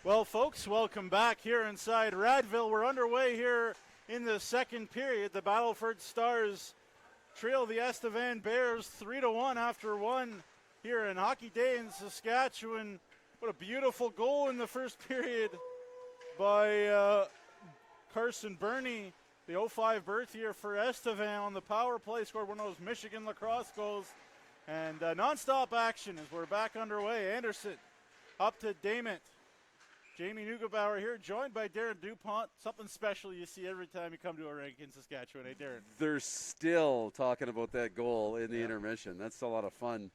Well, folks, welcome back here inside Radville. We're underway here in the second period. The Battleford Stars trail the Estevan Bears 3-1 after one here in Hockey Day in Saskatchewan. What a beautiful goal in the first period by Carson Burney, the 05 birth year for Estevan on the power play. Scored one of those Michigan lacrosse goals. And nonstop action as we're back underway. Anderson up to Dament. Jamie Neugebauer here, joined by Darren DuPont. Something special you see every time you come to a rink in Saskatchewan, eh, Darren? They're still talking about that goal in the intermission. That's a lot of fun,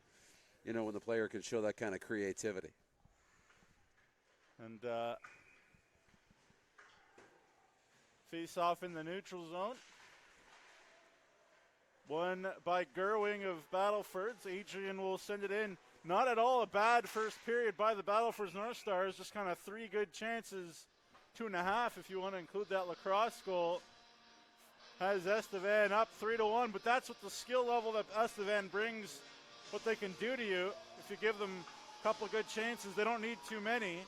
you know, when the player can show that kind of creativity. And face off in the neutral zone. Won by Gerwing of Battlefords. Adrian will send it in. Not at all a bad first period by the Battlefords North Stars. Just kind of 3 good chances, 2.5 if you want to include that lacrosse goal. Has Estevan up 3-1, but that's what the skill level that Estevan brings, what they can do to you. If you give them a couple of good chances, they don't need too many.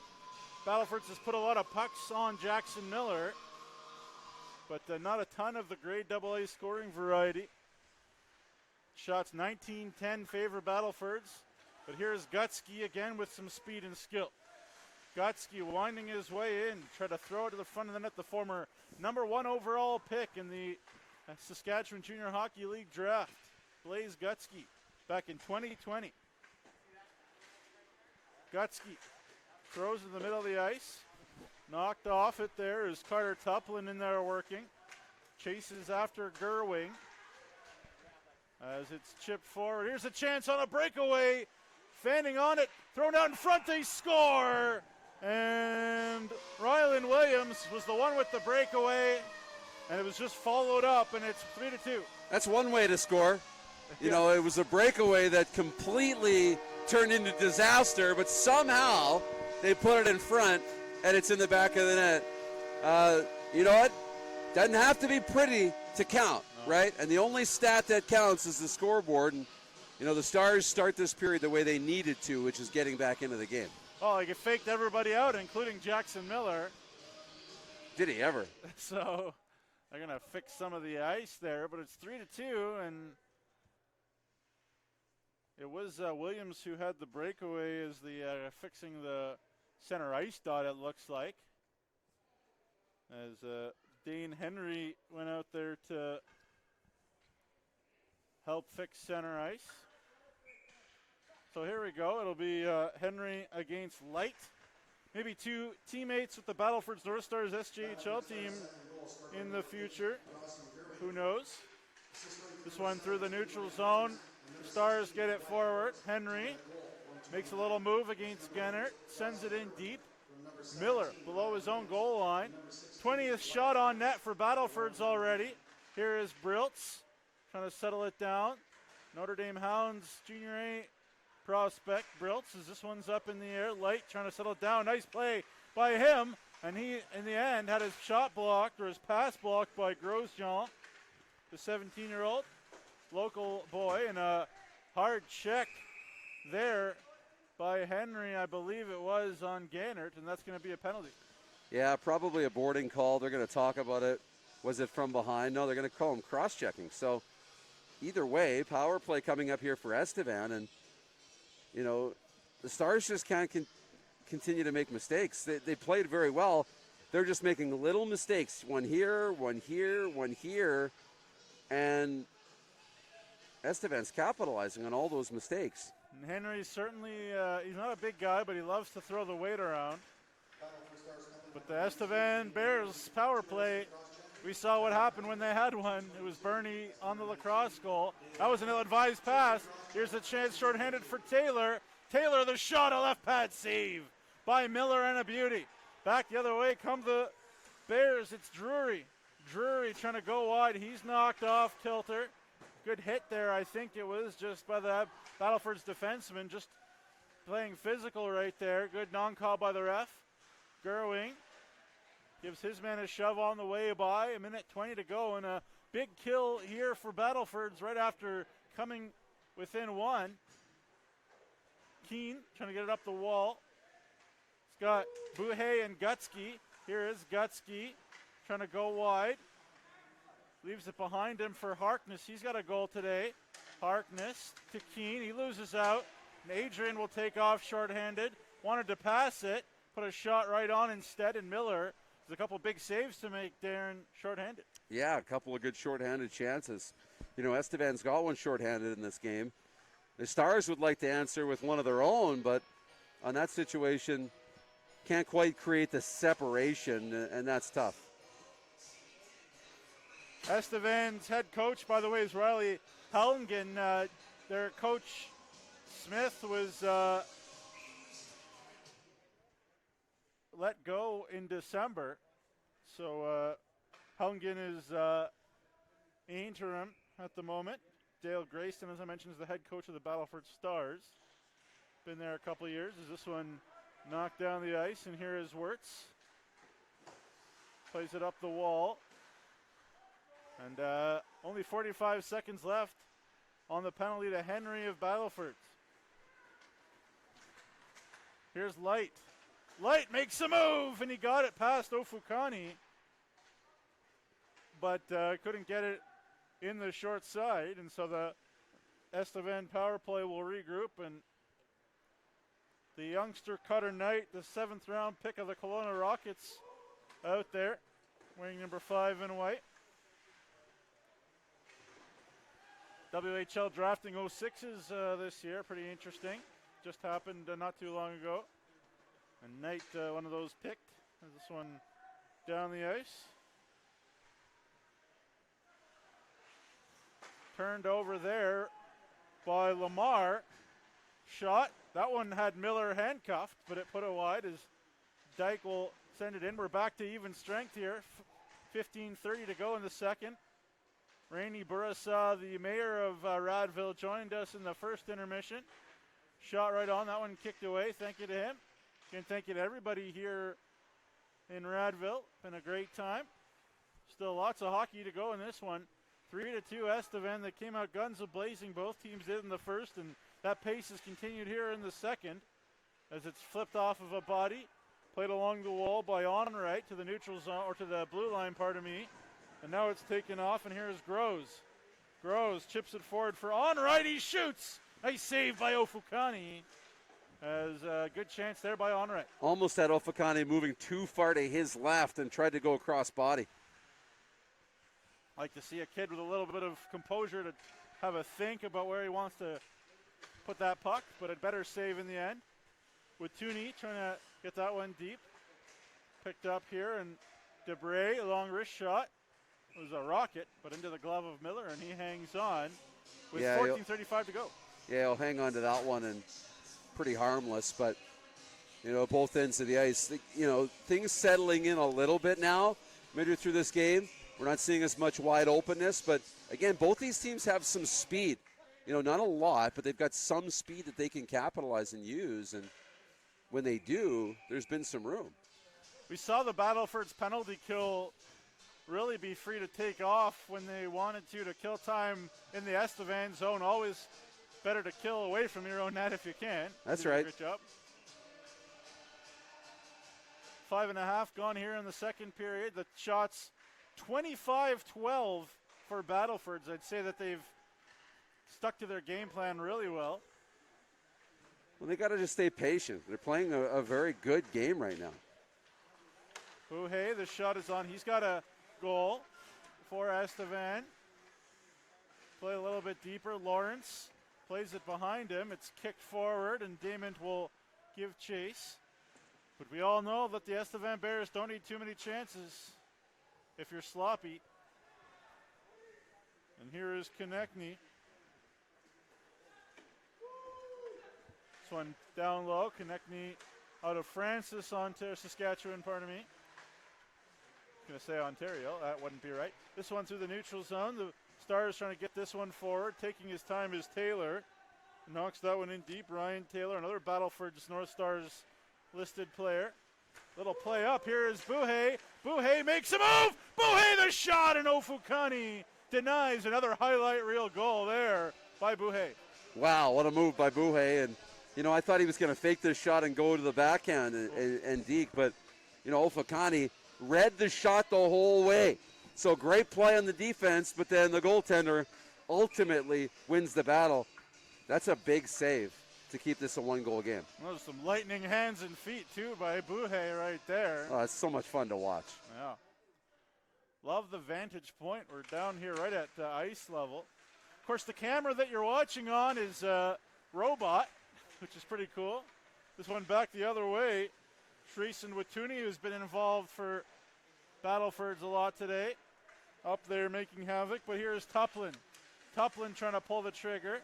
Battlefords has put a lot of pucks on Jackson Miller, but not a ton of the grade AA scoring variety. Shots 19-10 favor Battlefords. But here's Gutsky again with some speed and skill. Gutsky winding his way in, try to throw it to the front of the net. The former #1 overall pick in the Saskatchewan Junior Hockey League draft, Blaze Gutsky, back in 2020. Gutsky throws in the middle of the ice. Knocked off it there is Carter Tuplin in there working. Chases after Gerwing as it's chipped forward. Here's a chance on a breakaway. Fanning on it, thrown out in front, they score! And Rylan Williams was the one with the breakaway, and it was just followed up, and it's 3-2. That's one way to score. You know, it was a breakaway that completely turned into disaster, but somehow they put it in front, and it's in the back of the net. You know what? Doesn't have to be pretty to count, right? And the only stat that counts is the scoreboard. And you know, the Stars start this period the way they needed to, which is getting back into the game. Oh, like it faked everybody out, including Jackson Miller. Did he ever? So they're going to fix some of the ice there, but it's 3-2, and it was Williams who had the breakaway as the fixing the center ice dot, it looks like. As Dane Henry went out there to help fix center ice. So here we go. It'll be Henry against Light. Maybe 2 teammates with the Battlefords North Stars SJHL team in the future. Who knows? This one through the neutral zone. The Stars get it forward. Henry makes a little move against Gennert. Sends it in deep. Miller below his own goal line. 20th shot on net for Battlefords already. Here is Briltz trying to settle it down. Notre Dame Hounds Junior A prospect Briltz as this one's up in the air. Light trying to settle it down. Nice play by him. And he, in the end, had his shot blocked or his pass blocked by Grosjean, the 17-year-old local boy. And a hard check there by Henry, I believe it was, on Gannert, and that's going to be a penalty. Yeah, probably a boarding call. They're going to talk about it. Was it from behind? No, they're going to call him cross-checking. So either way, power play coming up here for Estevan, and you know, the Stars just can't continue to make mistakes. They played very well. They're just making little mistakes. One here, one here, one here. And Estevan's capitalizing on all those mistakes. And Henry's certainly, he's not a big guy, but he loves to throw the weight around. But the Estevan Bears power play, we saw what happened when they had one. It was Burney on the lacrosse goal. That was an ill-advised pass. Here's a chance shorthanded for Taylor. Taylor, the shot, a left pad save by Miller, and a beauty. Back the other way come the Bears. It's Drury. Drury trying to go wide. He's knocked off kilter. Good hit there, I think it was, just by the Battleford's defenseman, just playing physical right there. Good non-call by the ref. Gerwing gives his man a shove on the way by. 1:20 to go, and a big kill here for Battlefords right after coming within one. Keane trying to get it up the wall. He's got Buhay and Gutsky. Here is Gutsky trying to go wide. Leaves it behind him for Harkness. He's got a goal today. Harkness to Keane. He loses out. And Adrian will take off shorthanded. Wanted to pass it. Put a shot right on instead. And Miller has a couple big saves to make, Darren, shorthanded. Yeah, a couple of good shorthanded chances. You know, Estevan's got one shorthanded in this game. The Stars would like to answer with one of their own, but on that situation, can't quite create the separation, and that's tough. Estevan's head coach, by the way, is Riley Hellingen. Their coach, Smith, was let go in December. So Hellingen is interim at the moment. Dale Grayston, as I mentioned, is the head coach of the Battlefords Stars. Been there a couple of years. Is this one knocked down the ice? And here is Wirtz. Plays it up the wall. And only 45 seconds left on the penalty to Henry of Battlefords. Here's Light. Light makes a move, and he got it past Ofukani, but couldn't get it in the short side, and so the Estevan power play will regroup, and the youngster Cutter Knight, the 7th round pick of the Kelowna Rockets, out there, wearing number 5 in white. WHL drafting 06s this year, pretty interesting. Just happened not too long ago. And Knight, one of those picked. This one down the ice. Turned over there by Lamar. Shot. That one had Miller handcuffed, but it put it wide as Dyke will send it in. We're back to even strength here. 15:30 to go in the second. Rainey Burasa, the mayor of Radville, joined us in the first intermission. Shot right on. That one kicked away. Thank you to him. Again, thank you to everybody here in Radville. Been a great time. Still lots of hockey to go in this one. 3-2 Estevan. That came out guns a-blazing. Both teams did in the first, and that pace has continued here in the second as it's flipped off of a body. Played along the wall by Onright to the neutral zone, or to the blue line, pardon me. And now it's taken off, and here's Groves. Groves chips it forward for Onright. He shoots. Nice save by Ofukani. As a good chance there by Onright. Almost had Ofukani moving too far to his left and tried to go across body. Like to see a kid with a little bit of composure to have a think about where he wants to put that puck, but a better save in the end. With Tooney trying to get that one deep. Picked up here, and Debray, a long wrist shot. It was a rocket, but into the glove of Miller, and he hangs on with 14:35 to go. Yeah, he'll hang on to that one, and pretty harmless, but, you know, both ends of the ice. You know, things settling in a little bit now, midway through this game. We're not seeing as much wide openness, but, again, both these teams have some speed. You know, not a lot, but they've got some speed that they can capitalize and use, and when they do, there's been some room. We saw the Battlefords penalty kill really be free to take off when they wanted to kill time in the Estevan zone. Always better to kill away from your own net if you can. That's right. Great job. 5.5 gone here in the second period. The shots 25-12 for Battlefords. I'd say that they've stuck to their game plan really well. Well, they got to just stay patient. They're playing a very good game right now. Buhay, the shot is on. He's got a goal for Estevan. Play a little bit deeper. Lawrence plays it behind him. It's kicked forward, and Damon will give chase. But we all know that the Estevan Bears don't need too many chances if you're sloppy. And here is Konechny. This one down low. Konechny out of Francis onto Saskatchewan, pardon me. Going to say Ontario. That wouldn't be right. This one through the neutral zone. The Stars trying to get this one forward. Taking his time is Taylor. Knocks that one in deep. Ryan Taylor, another Battlefords North Stars listed player. Little play up. Here is Buhay. Buhay makes a move. Buhay the shot, and Ofukani denies. Another highlight reel goal there by Buhay. Wow, what a move by Buhay. And I thought he was going to fake this shot and go to the backhand and deke, but, Ofakani read the shot the whole way. So great play on the defense, but then the goaltender ultimately wins the battle. That's a big save to keep this a one-goal game. Well, some lightning hands and feet, too, by Buhe right there. Oh, it's so much fun to watch. Yeah. Love the vantage point. We're down here right at ice level. Of course, the camera that you're watching on is robot, which is pretty cool. This one back the other way. Treason Watuni, who's been involved for Battlefords a lot today, up there making havoc. But here's Tuplin. Tuplin trying to pull the trigger,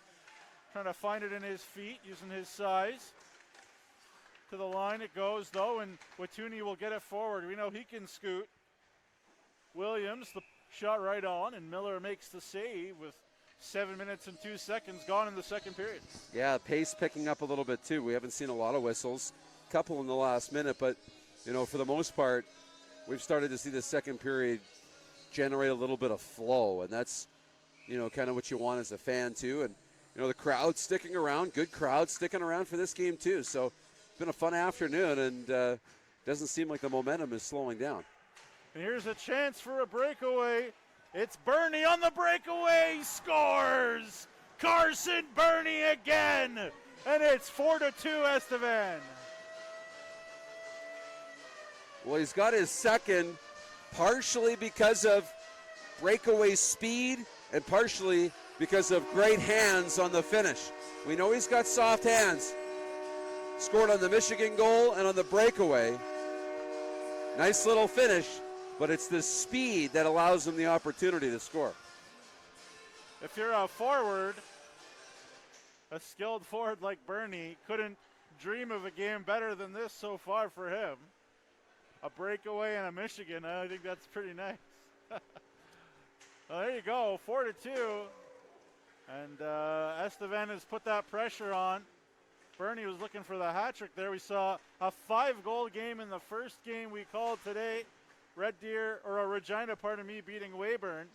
trying to find it in his feet, using his size. To the line it goes, though, and Watuni will get it forward. We know he can scoot. Williams, the shot right on, and Miller makes the save with 7 minutes and 2 seconds gone in the second period. Yeah, pace picking up a little bit, too. We haven't seen a lot of whistles, a couple in the last minute, but, for the most part, we've started to see the second period generate a little bit of flow, and that's, kind of what you want as a fan, too. And, the crowd sticking around, good crowd sticking around for this game, too. So it's been a fun afternoon, and doesn't seem like the momentum is slowing down. And here's a chance for a breakaway. It's Bernie on the breakaway, scores! Carson Bernie again, and it's 4-2 Estevan. Well, he's got his second, partially because of breakaway speed and partially because of great hands on the finish. We know he's got soft hands. Scored on the Michigan goal and on the breakaway. Nice little finish, but it's the speed that allows him the opportunity to score. If you're a forward, a skilled forward like Bernie, couldn't dream of a game better than this so far for him. A breakaway and a Michigan, I think that's pretty nice. Well, there you go, 4-2. And Estevan has put that pressure on. Bernie was looking for the hat trick there. We saw a 5-goal game in the first game we called today. Regina, beating Weyburn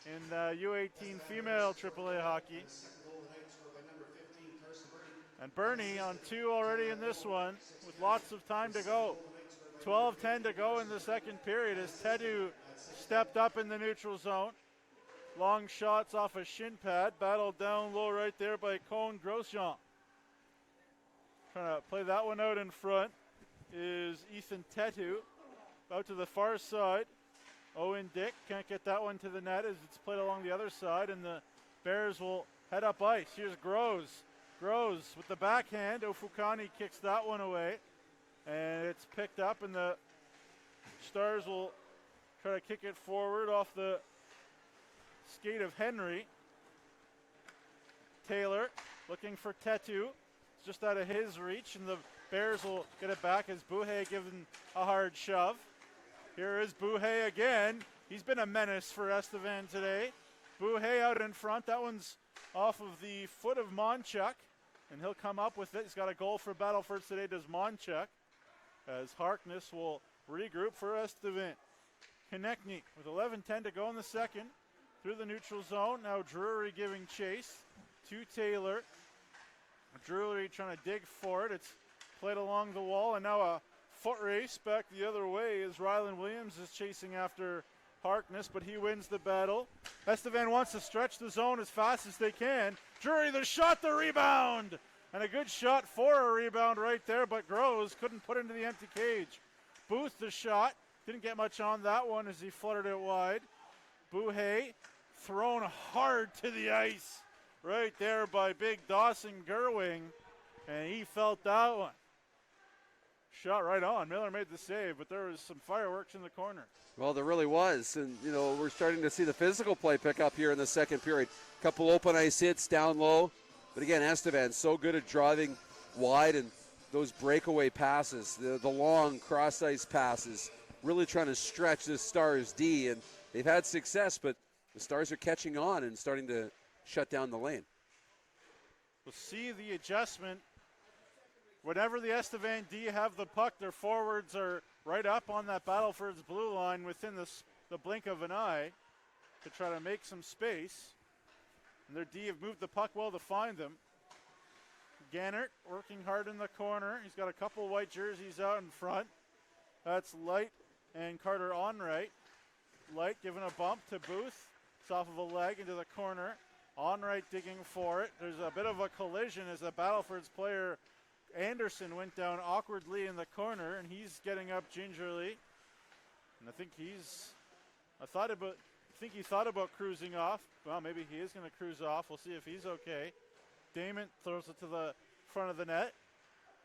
in U18 female AAA hockey. And Bernie on 2 already in this one with lots of time to go. 12:10 to go in the second period as Tedu stepped up in the neutral zone. Long shots off a shin pad, battled down low right there by Cone Grosjean. Trying to play that one out in front is Ethan Tetu. Out to the far side. Owen Dick can't get that one to the net as it's played along the other side, and the Bears will head up ice. Here's Groves. Groves with the backhand. Ofukani kicks that one away, and it's picked up, and the Stars will try to kick it forward off the skate of Henry. Taylor looking for Tetu. It's just out of his reach, and the Bears will get it back as Buhe given a hard shove. Here is Buhe again. He's been a menace for Estevan today. Buhe out in front. That one's off of the foot of Monchuk, and he'll come up with it. He's got a goal for Battlefords today, does Monchuk, as Harkness will regroup for Estevan. Konechny with 11:10 to go in the second. Through the neutral zone. Now Drury giving chase to Taylor. Drury trying to dig for it. It's played along the wall, and now a foot race back the other way as Rylan Williams is chasing after Harkness, but he wins the battle. Estevan wants to stretch the zone as fast as they can. Drury, the shot, the rebound, and a good shot for a rebound right there, but Groves couldn't put it into the empty cage. Booth, the shot, didn't get much on that one as he fluttered it wide. Buhe thrown hard to the ice right there by big Dawson Gerwing, and he felt that one. Shot right on. Miller made the save, but there was some fireworks in the corner. Well, there really was, and we're starting to see the physical play pick up here in the second period. Couple open ice hits down low, but again, Estevan so good at driving wide and those breakaway passes, the long cross ice passes, really trying to stretch this Stars D, and they've had success, but the Stars are catching on and starting to shut down the lane. We'll see the adjustment. Whenever the Estevan D have the puck, their forwards are right up on that Battlefords blue line within the blink of an eye to try to make some space. And their D have moved the puck well to find them. Gannert working hard in the corner. He's got a couple white jerseys out in front. That's Light and Carter Onright. Light giving a bump to Booth. It's off of a leg into the corner. Onright digging for it. There's a bit of a collision as the Battlefords player Anderson went down awkwardly in the corner, and he's getting up gingerly. And I think he thought about cruising off. Well, maybe he is going to cruise off. We'll see if he's okay. Damon throws it to the front of the net.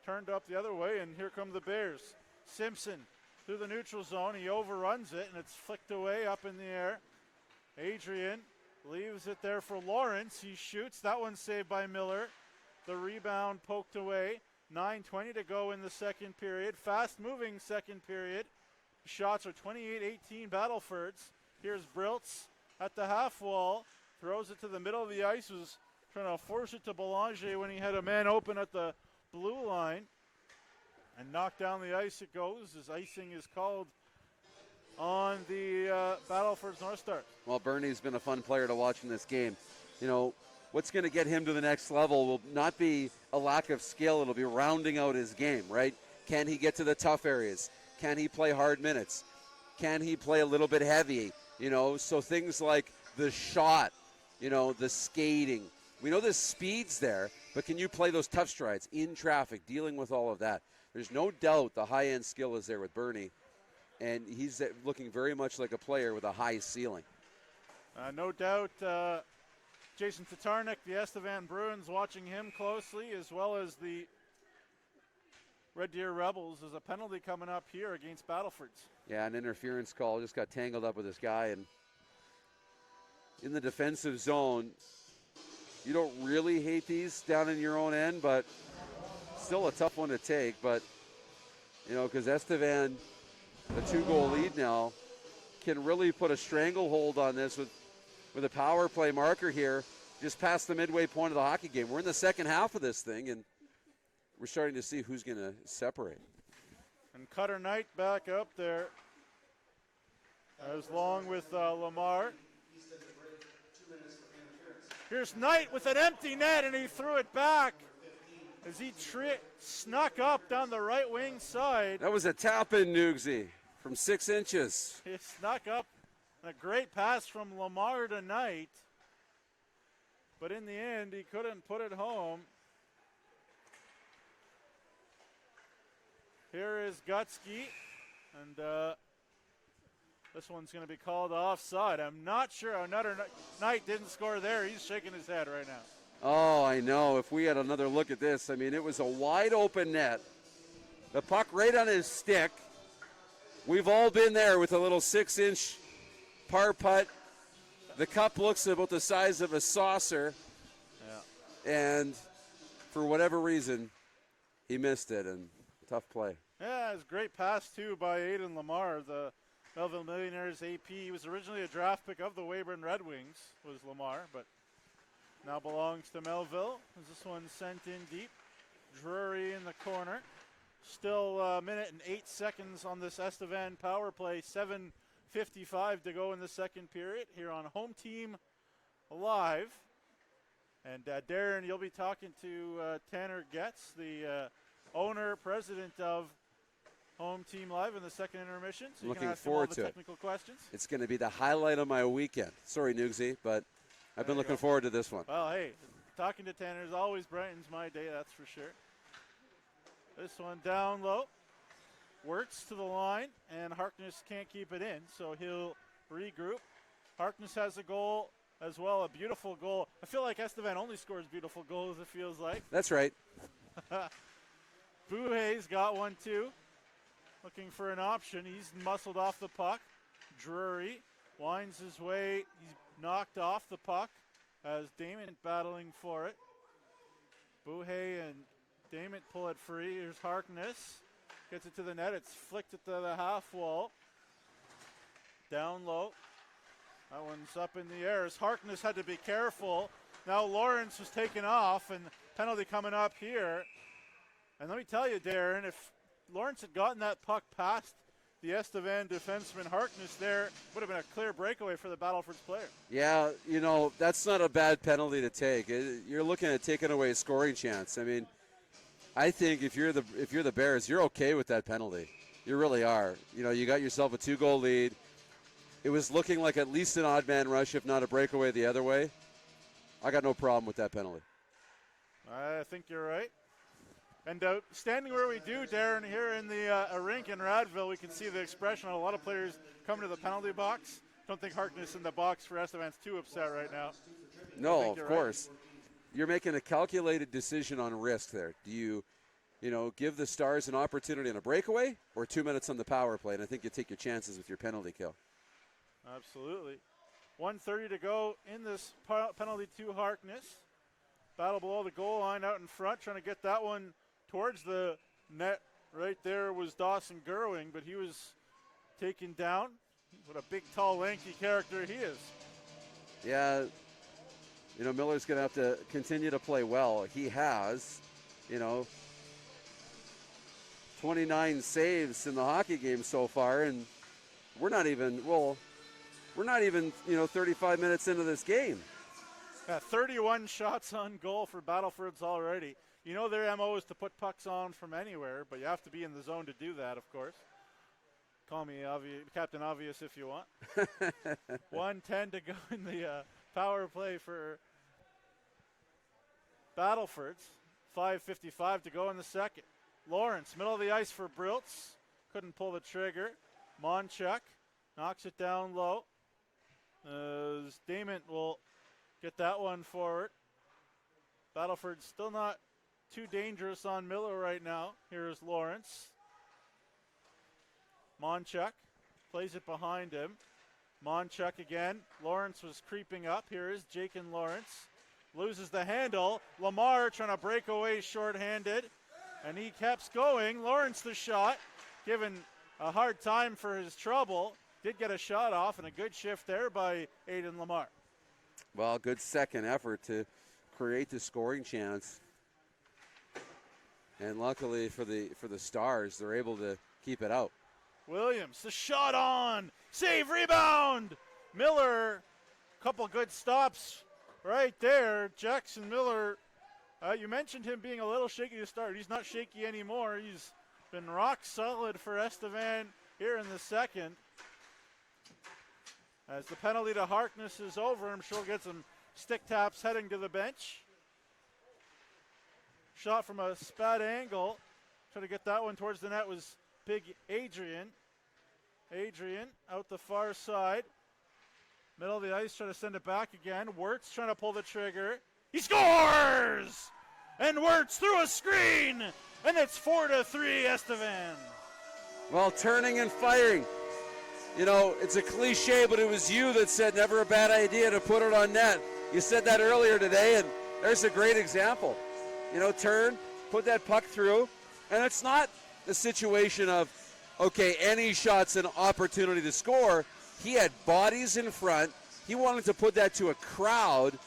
Turned up the other way, and here come the Bears. Simpson through the neutral zone. He overruns it, and it's flicked away up in the air. Adrian leaves it there for Lawrence. He shoots. That one's saved by Miller. The rebound poked away. 9:20 to go in the second period. Fast-moving second period. Shots are 28-18 Battlefords. Here's Briltz at the half wall. Throws it to the middle of the ice. Was trying to force it to Belanger when he had a man open at the blue line. And knocked down the ice it goes as icing is called on the Battlefords North Stars. Well, Bernie's been a fun player to watch in this game. You know, what's going to get him to the next level will not be a lack of skill. It'll be rounding out his game, right? Can he get to the tough areas? Can he play hard minutes? Can he play a little bit heavy? You know, so things like the shot, you know, the skating. We know the speed's there, but can you play those tough strides in traffic, dealing with all of that? There's no doubt the high-end skill is there with Bernie, and he's looking very much like a player with a high ceiling. No doubt Jason Tatarnik, the Estevan Bruins, watching him closely, as well as the Red Deer Rebels. There's a penalty coming up here against Battlefords. Yeah, an interference call. Just got tangled up with this guy. And in the defensive zone, you don't really hate these down in your own end, but still a tough one to take. But, you know, because Estevan, a 2-goal lead now, can really put a stranglehold on this with a power play marker here just past the midway point of the hockey game. We're in the second half of this thing, and we're starting to see who's going to separate. And Cutter Knight back up there, as long with Lamar. Here's Knight with an empty net, and he threw it back as he snuck up down the right wing side. That was a tap-in, Nugsy, from 6 inches. He snuck up, and a great pass from Lamar to Knight. But in the end, he couldn't put it home. Here is Gutsky, and this one's going to be called offside. I'm not sure. Another Knight didn't score there. He's shaking his head right now. Oh, I know. If we had another look at this, I mean, it was a wide open net. The puck right on his stick. We've all been there with a little 6-inch par putt. The cup looks about the size of a saucer. Yeah. And for whatever reason, he missed it, and tough play. Yeah, it was a great pass, too, by Aiden Lamar, the Melville Millionaires AP. He was originally a draft pick of the Weyburn Red Wings, was Lamar, but now belongs to Melville. As this one sent in deep. Drury in the corner. Still a minute and 8 seconds on this Estevan power play. 7:55 to go in the second period here on Home Team Live. And Darren, you'll be talking to Tanner Getz, the owner, president of Home Team Live in the second intermission. So you looking can ask forward him all the to technical questions. It's going to be the highlight of my weekend. Sorry, Nugsy, but I've been looking forward to this one. Well, hey, talking to Tanner always brightens my day, that's for sure. This one down low. Works to the line, and Harkness can't keep it in, so he'll regroup. Harkness has a goal as well, a beautiful goal. I feel like Estevan only scores beautiful goals, it feels like. That's right. Buhay's got one, too. Looking for an option. He's muscled off the puck. Drury winds his way. He's knocked off the puck as Damon battling for it. Buhay and Damon pull it free. Here's Harkness. Gets it to the net. It's flicked it to the half wall. Down low. That one's up in the air. As Harkness had to be careful. Now Lawrence was taken off, and penalty coming up here. And let me tell you, Darren, if Lawrence had gotten that puck past the Estevan defenseman Harkness there, would have been a clear breakaway for the Battlefords player. Yeah, you know, that's not a bad penalty to take. You're looking at taking away a scoring chance. I mean, I think if you're the Bears, you're okay with that penalty. You really are. You know, you got yourself a 2-goal lead. It was looking like at least an odd man rush, if not a breakaway the other way. I got no problem with that penalty. I think you're right. And standing where we do, Darren, here in the rink in Radville, we can see the expression on a lot of players coming to the penalty box. Don't think Harkness in the box for Estevan's too upset right now. No, of course. Right. You're making a calculated decision on risk there. Do you give the Stars an opportunity on a breakaway or 2 minutes on the power play? And I think you take your chances with your penalty kill. Absolutely. 1:30 to go in this penalty to Harkness. Battle below the goal line out in front, trying to get that one towards the net. Right there was Dawson Gerwing, but he was taken down. What a big, tall, lanky character he is. Yeah, Miller's going to have to continue to play well. He has, 29 saves in the hockey game so far, and we're not even 35 minutes into this game. Yeah, 31 shots on goal for Battlefords already. Their MO is to put pucks on from anywhere, but you have to be in the zone to do that, of course. Call me Captain Obvious if you want. 1:10 to go in the power play for Battlefords. 5:55 to go in the second. Lawrence, middle of the ice for Briltz. Couldn't pull the trigger. Monchuk knocks it down low. Damon will get that one forward. Battleford's still not too dangerous on Miller right now. Here's Lawrence. Monchuk plays it behind him. Monchuk again. Lawrence was creeping up. Here is Jake and Lawrence. Loses the handle. Lamar trying to break away shorthanded. And he keeps going. Lawrence the shot. Given a hard time for his trouble. Did get a shot off, and a good shift there by Aiden Lamar. Well, good second effort to create the scoring chance. And luckily for the Stars, they're able to keep it out. Williams, the shot on. Save, rebound. Miller, couple good stops right there. Jackson Miller, you mentioned him being a little shaky to start. He's not shaky anymore. He's been rock solid for Estevan here in the second. As the penalty to Harkness is over, I'm sure we'll get some stick taps heading to the bench. Shot from a spat angle. Trying to get that one towards the net was big Adrian. Adrian out the far side. Middle of the ice, trying to send it back again. Wirtz trying to pull the trigger. He scores! And Wirtz through a screen! And it's 4-3 Estevan. Well, turning and firing. It's a cliche, but it was you that said never a bad idea to put it on net. You said that earlier today, and there's a great example. Turn, put that puck through, and it's not a situation of, okay, any shot's an opportunity to score. He had bodies in front. He wanted to put that to a crowd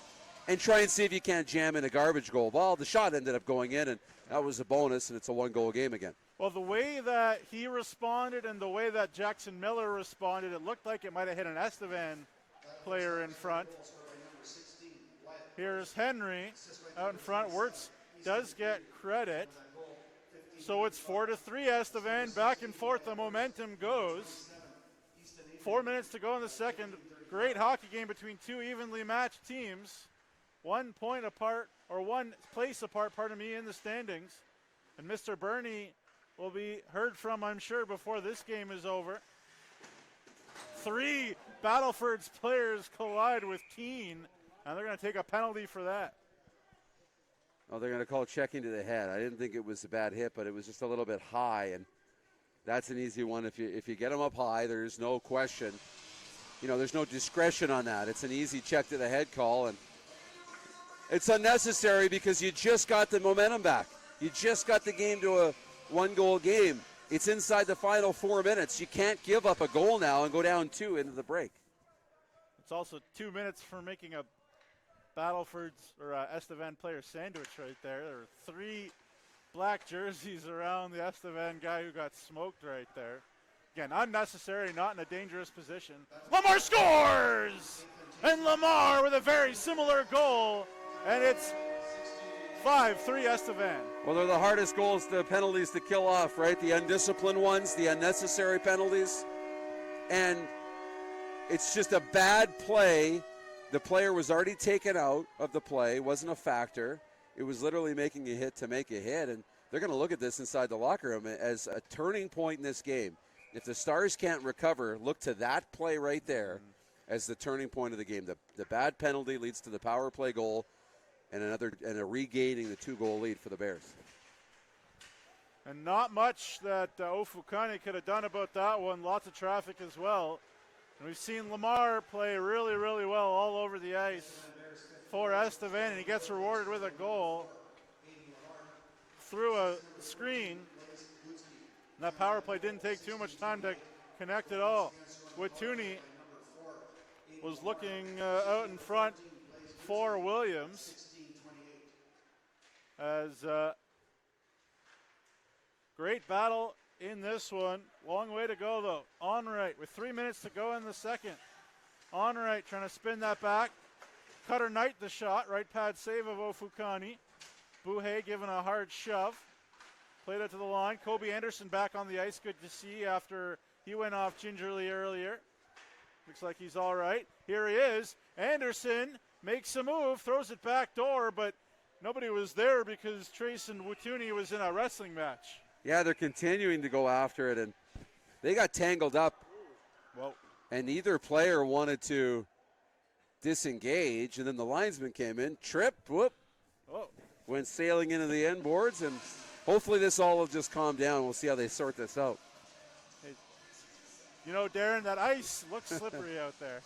and try and see if you can't jam in a garbage goal. Well, the shot ended up going in, and that was a bonus, and it's a one-goal game again. Well, the way that he responded and the way that Jackson Miller responded, it looked like it might have hit an Estevan player in front. Here's Henry out in front. Wirtz does get credit. So it's 4-3 Estevan. Back and forth the momentum goes. 4 minutes to go in the second. Great hockey game between two evenly matched teams. 1 point apart, or 1 place apart, in the standings. And Mr. Burney will be heard from, I'm sure, before this game is over. 3 Battlefords players collide with Keene, and they're going to take a penalty for that. Oh, they're going to call checking to the head. I didn't think it was a bad hit, but it was just a little bit high, and that's an easy one. If you get them up high, there's no question. There's no discretion on that. It's an easy check to the head call, and it's unnecessary because you just got the momentum back. You just got the game to a one-goal game. It's inside the final 4 minutes. You can't give up a goal now and go down 2 into the break. It's also 2 minutes for making a Battlefords or Estevan player sandwich right there. There are 3 black jerseys around the Estevan guy who got smoked right there. Again, unnecessary, not in a dangerous position. Lamar scores! And Lamar with a very similar goal. And it's 5-3 Estevan. Well, they're the hardest goals, the penalties to kill off, right? The undisciplined ones, the unnecessary penalties. And it's just a bad play. The player was already taken out of the play, wasn't a factor. It was literally making a hit to make a hit, and they're going to look at this inside the locker room as a turning point in this game. If the Stars can't recover, look to that play right there as the turning point of the game. The bad penalty leads to the power play goal and a regaining the 2-goal lead for the Bears. And not much that Ofukani could have done about that one. Lots of traffic as well. And we've seen Lamar play really, really well all over the ice for Estevan, and he gets rewarded with a goal through a screen. And that power play didn't take too much time to connect at all. Watuni was looking out in front for Williams. As great battle in this one. Long way to go, though. Onright with 3 minutes to go in the second. Onright trying to spin that back. Cutter Knight the shot. Right pad save of Ofukani. Buhay giving a hard shove. Played it to the line. Kobe Anderson back on the ice. Good to see after he went off gingerly earlier. Looks like he's all right. Here he is. Anderson makes a move. Throws it back door, but nobody was there because Trace and Watuni was in a wrestling match. Yeah, they're continuing to go after it, and they got tangled up. Whoa. And neither player wanted to disengage, and then the linesman came in, tripped, whoop, went sailing into the end boards, and hopefully this all will just calm down. We'll see how they sort this out. Hey, you know, Darren, that ice looks slippery out there.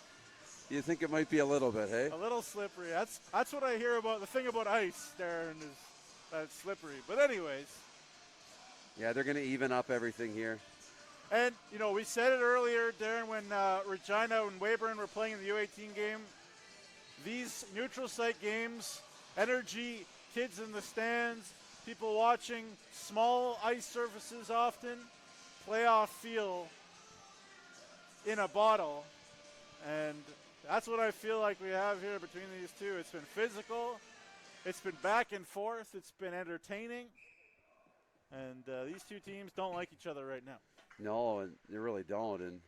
You think it might be a little bit, hey? A little slippery. That's what I hear about. The thing about ice, Darren, is that it's slippery. But anyways. Yeah, they're going to even up everything here. And, you know, we said it earlier, Darren, when Regina and Weyburn were playing in the U18 game. These neutral site games, energy, kids in the stands, people watching, small ice surfaces often, playoff feel in a bottle. And that's what I feel like we have here between these two. It's been physical. It's been back and forth. It's been entertaining. And these two teams don't like each other right now. No, and they really don't. And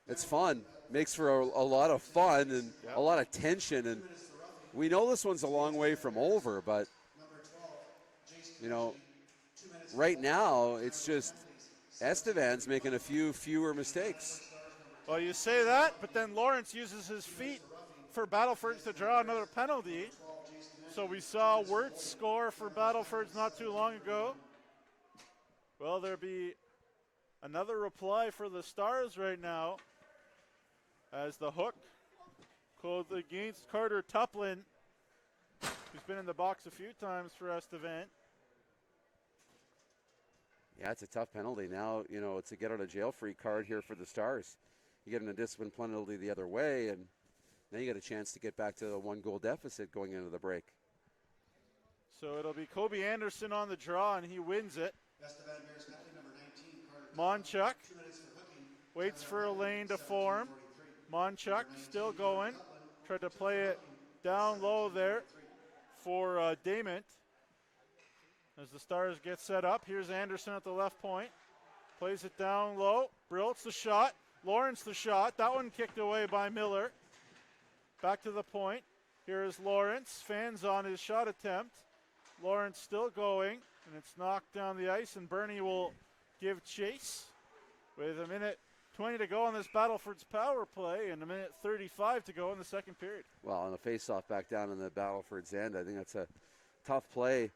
it's fun. Makes for a lot of fun and a lot of tension. And we know this one's a long way from over, but, you know, right now it's just Estevan's making a few fewer mistakes. Well, you say that, but then Lawrence uses his feet for Battlefords to draw another penalty. So we saw Wirtz score for Battlefords not too long ago. Will there be another reply for the Stars right now as the hook called against Carter Tuplin, who's been in the box a few times for Estevan. Yeah, it's a tough penalty now. You know, it's a get out of jail free card here for the Stars. You get an discipline penalty the other way, and now you get a chance to get back to a 1-goal deficit going into the break. So it'll be Kobe Anderson on the draw, and he wins it. Monchuk waits for a lane to form. Monchuk still going. Tried to play it down low there for Dament. As the Stars get set up, here's Anderson at the left point. Plays it down low. Brilt's the shot. Lawrence the shot. That one kicked away by Miller. Back to the point. Here is Lawrence. Fans on his shot attempt. Lawrence still going, and it's knocked down the ice, and Bernie will give chase with a minute 20 to go on this Battlefords power play and a minute 35 to go in the second period. Well, on the face-off back down in the Battlefords end, I think that's a tough play.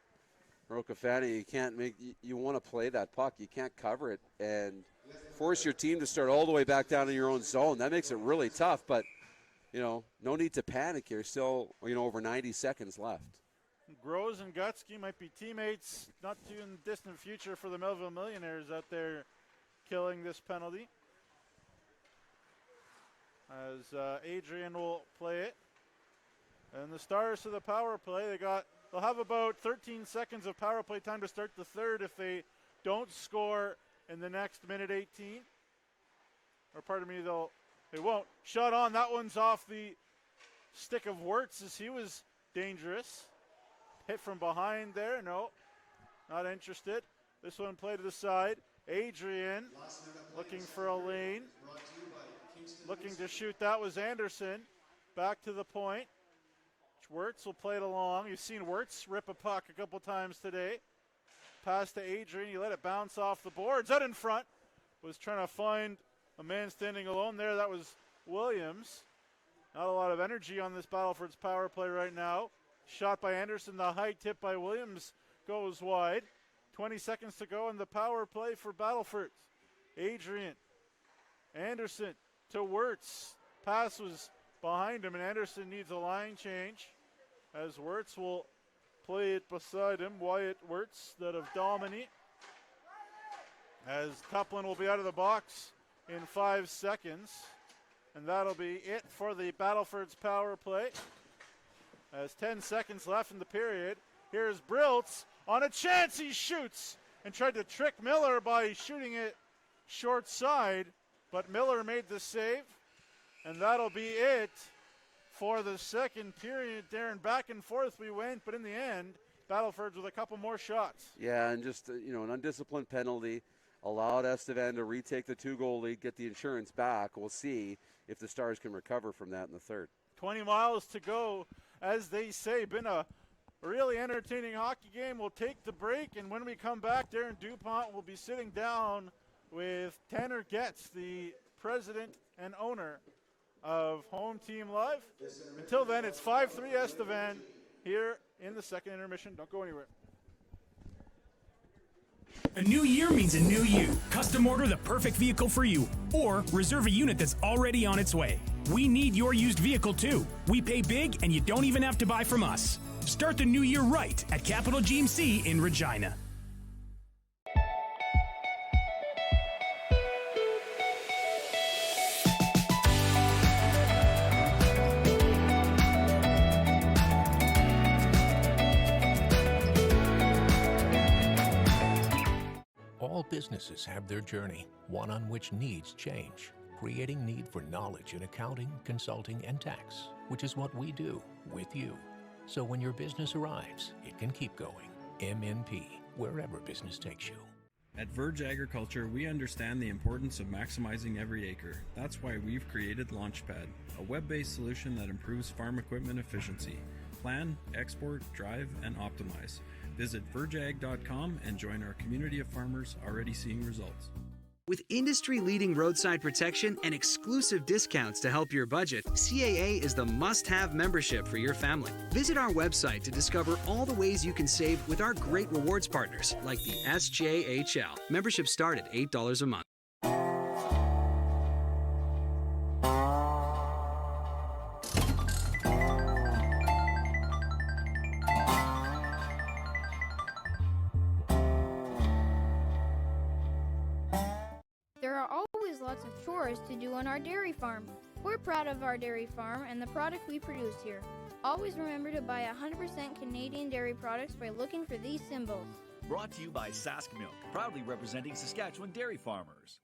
Rokafani, you can't make, you want to play that puck. You can't cover it and force your team to start all the way back down in your own zone. That makes it really tough, but, you know, no need to panic here. Still, you know, over 90 seconds left. Groves and Gutsky might be teammates not too in the distant future for the Melville Millionaires out there killing this penalty. As Adrian will play it. And the Stars to the power play. They'll have about 13 seconds of power play time to start the third if they don't score in the next minute 18. Or pardon me, they won't. Shot on. That one's off the stick of Wirtz as he was dangerous. hit from behind there. No, not interested. This one played to the side. Adrian looking for a lane. Looking to shoot. That was Anderson. Back to the point. Wirtz will play it along. You've seen Wirtz rip a puck a couple times today. Pass to Adrian. He let it bounce off the boards. Out in front. Was trying to find a man standing alone there. That was Williams. Not a lot of energy on this Battlefords power play right now. Shot by Anderson. The high tip by Williams goes wide. 20 seconds to go in the power play for Battlefords. Adrian. Anderson to Wirtz. Pass was behind him, and Anderson needs a line change as Wirtz will play it beside him. Wyatt Wirtz, that of Domini. As Coupland will be out of the box in 5 seconds. And that'll be it for the Battlefords power play. As 10 seconds left in the period. Here's Briltz on a chance. He shoots and tried to trick Miller by shooting it short side. But Miller made the save. And that'll be it for the second period, Darren. Back and forth we went, but in the end, Battlefords with a couple more shots. Yeah, and just, an undisciplined penalty allowed Estevan to retake the 2-goal lead, get the insurance back. We'll see if the Stars can recover from that in the third. 20 miles to go, as they say. Been a really entertaining hockey game. We'll take the break, and when we come back, Darren DuPont will be sitting down with Tanner Getz, the president and owner of Home Team Live. Until then, it's 5-3 Estevan here in the second intermission. Don't go anywhere. A new year means a new you. Custom order the perfect vehicle for you, or reserve a unit that's already on its way. We need your used vehicle too. We pay big, and you don't even have to buy from us. Start the new year right at Capital GMC in Regina. All businesses have their journey, one on which needs change, creating need for knowledge in accounting, consulting, and tax, which is what we do with you. So when your business arrives, it can keep going. MNP, wherever business takes you. At Verge Agriculture, we understand the importance of maximizing every acre. That's why we've created Launchpad, a web-based solution that improves farm equipment efficiency. Plan, export, drive, and optimize. Visit vergeag.com and join our community of farmers already seeing results. With industry-leading roadside protection and exclusive discounts to help your budget, CAA is the must-have membership for your family. Visit our website to discover all the ways you can save with our great rewards partners, like the SJHL. Membership start at $8 a month. Lots of chores to do on our dairy farm. We're proud of our dairy farm and the product we produce here. Always remember to buy 100% Canadian dairy products by looking for these symbols. Brought to you by Sask Milk, proudly representing Saskatchewan dairy farmers.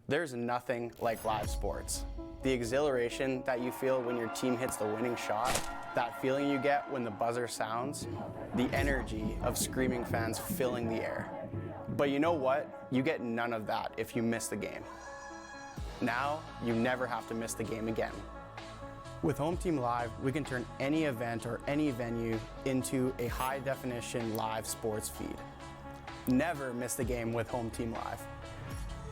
There's nothing like live sports. The exhilaration that you feel when your team hits the winning shot, that feeling you get when the buzzer sounds, the energy of screaming fans filling the air. But you know what? You get none of that if you miss the game. Now, you never have to miss the game again. With Home Team Live, we can turn any event or any venue into a high-definition live sports feed. Never miss the game with Home Team Live.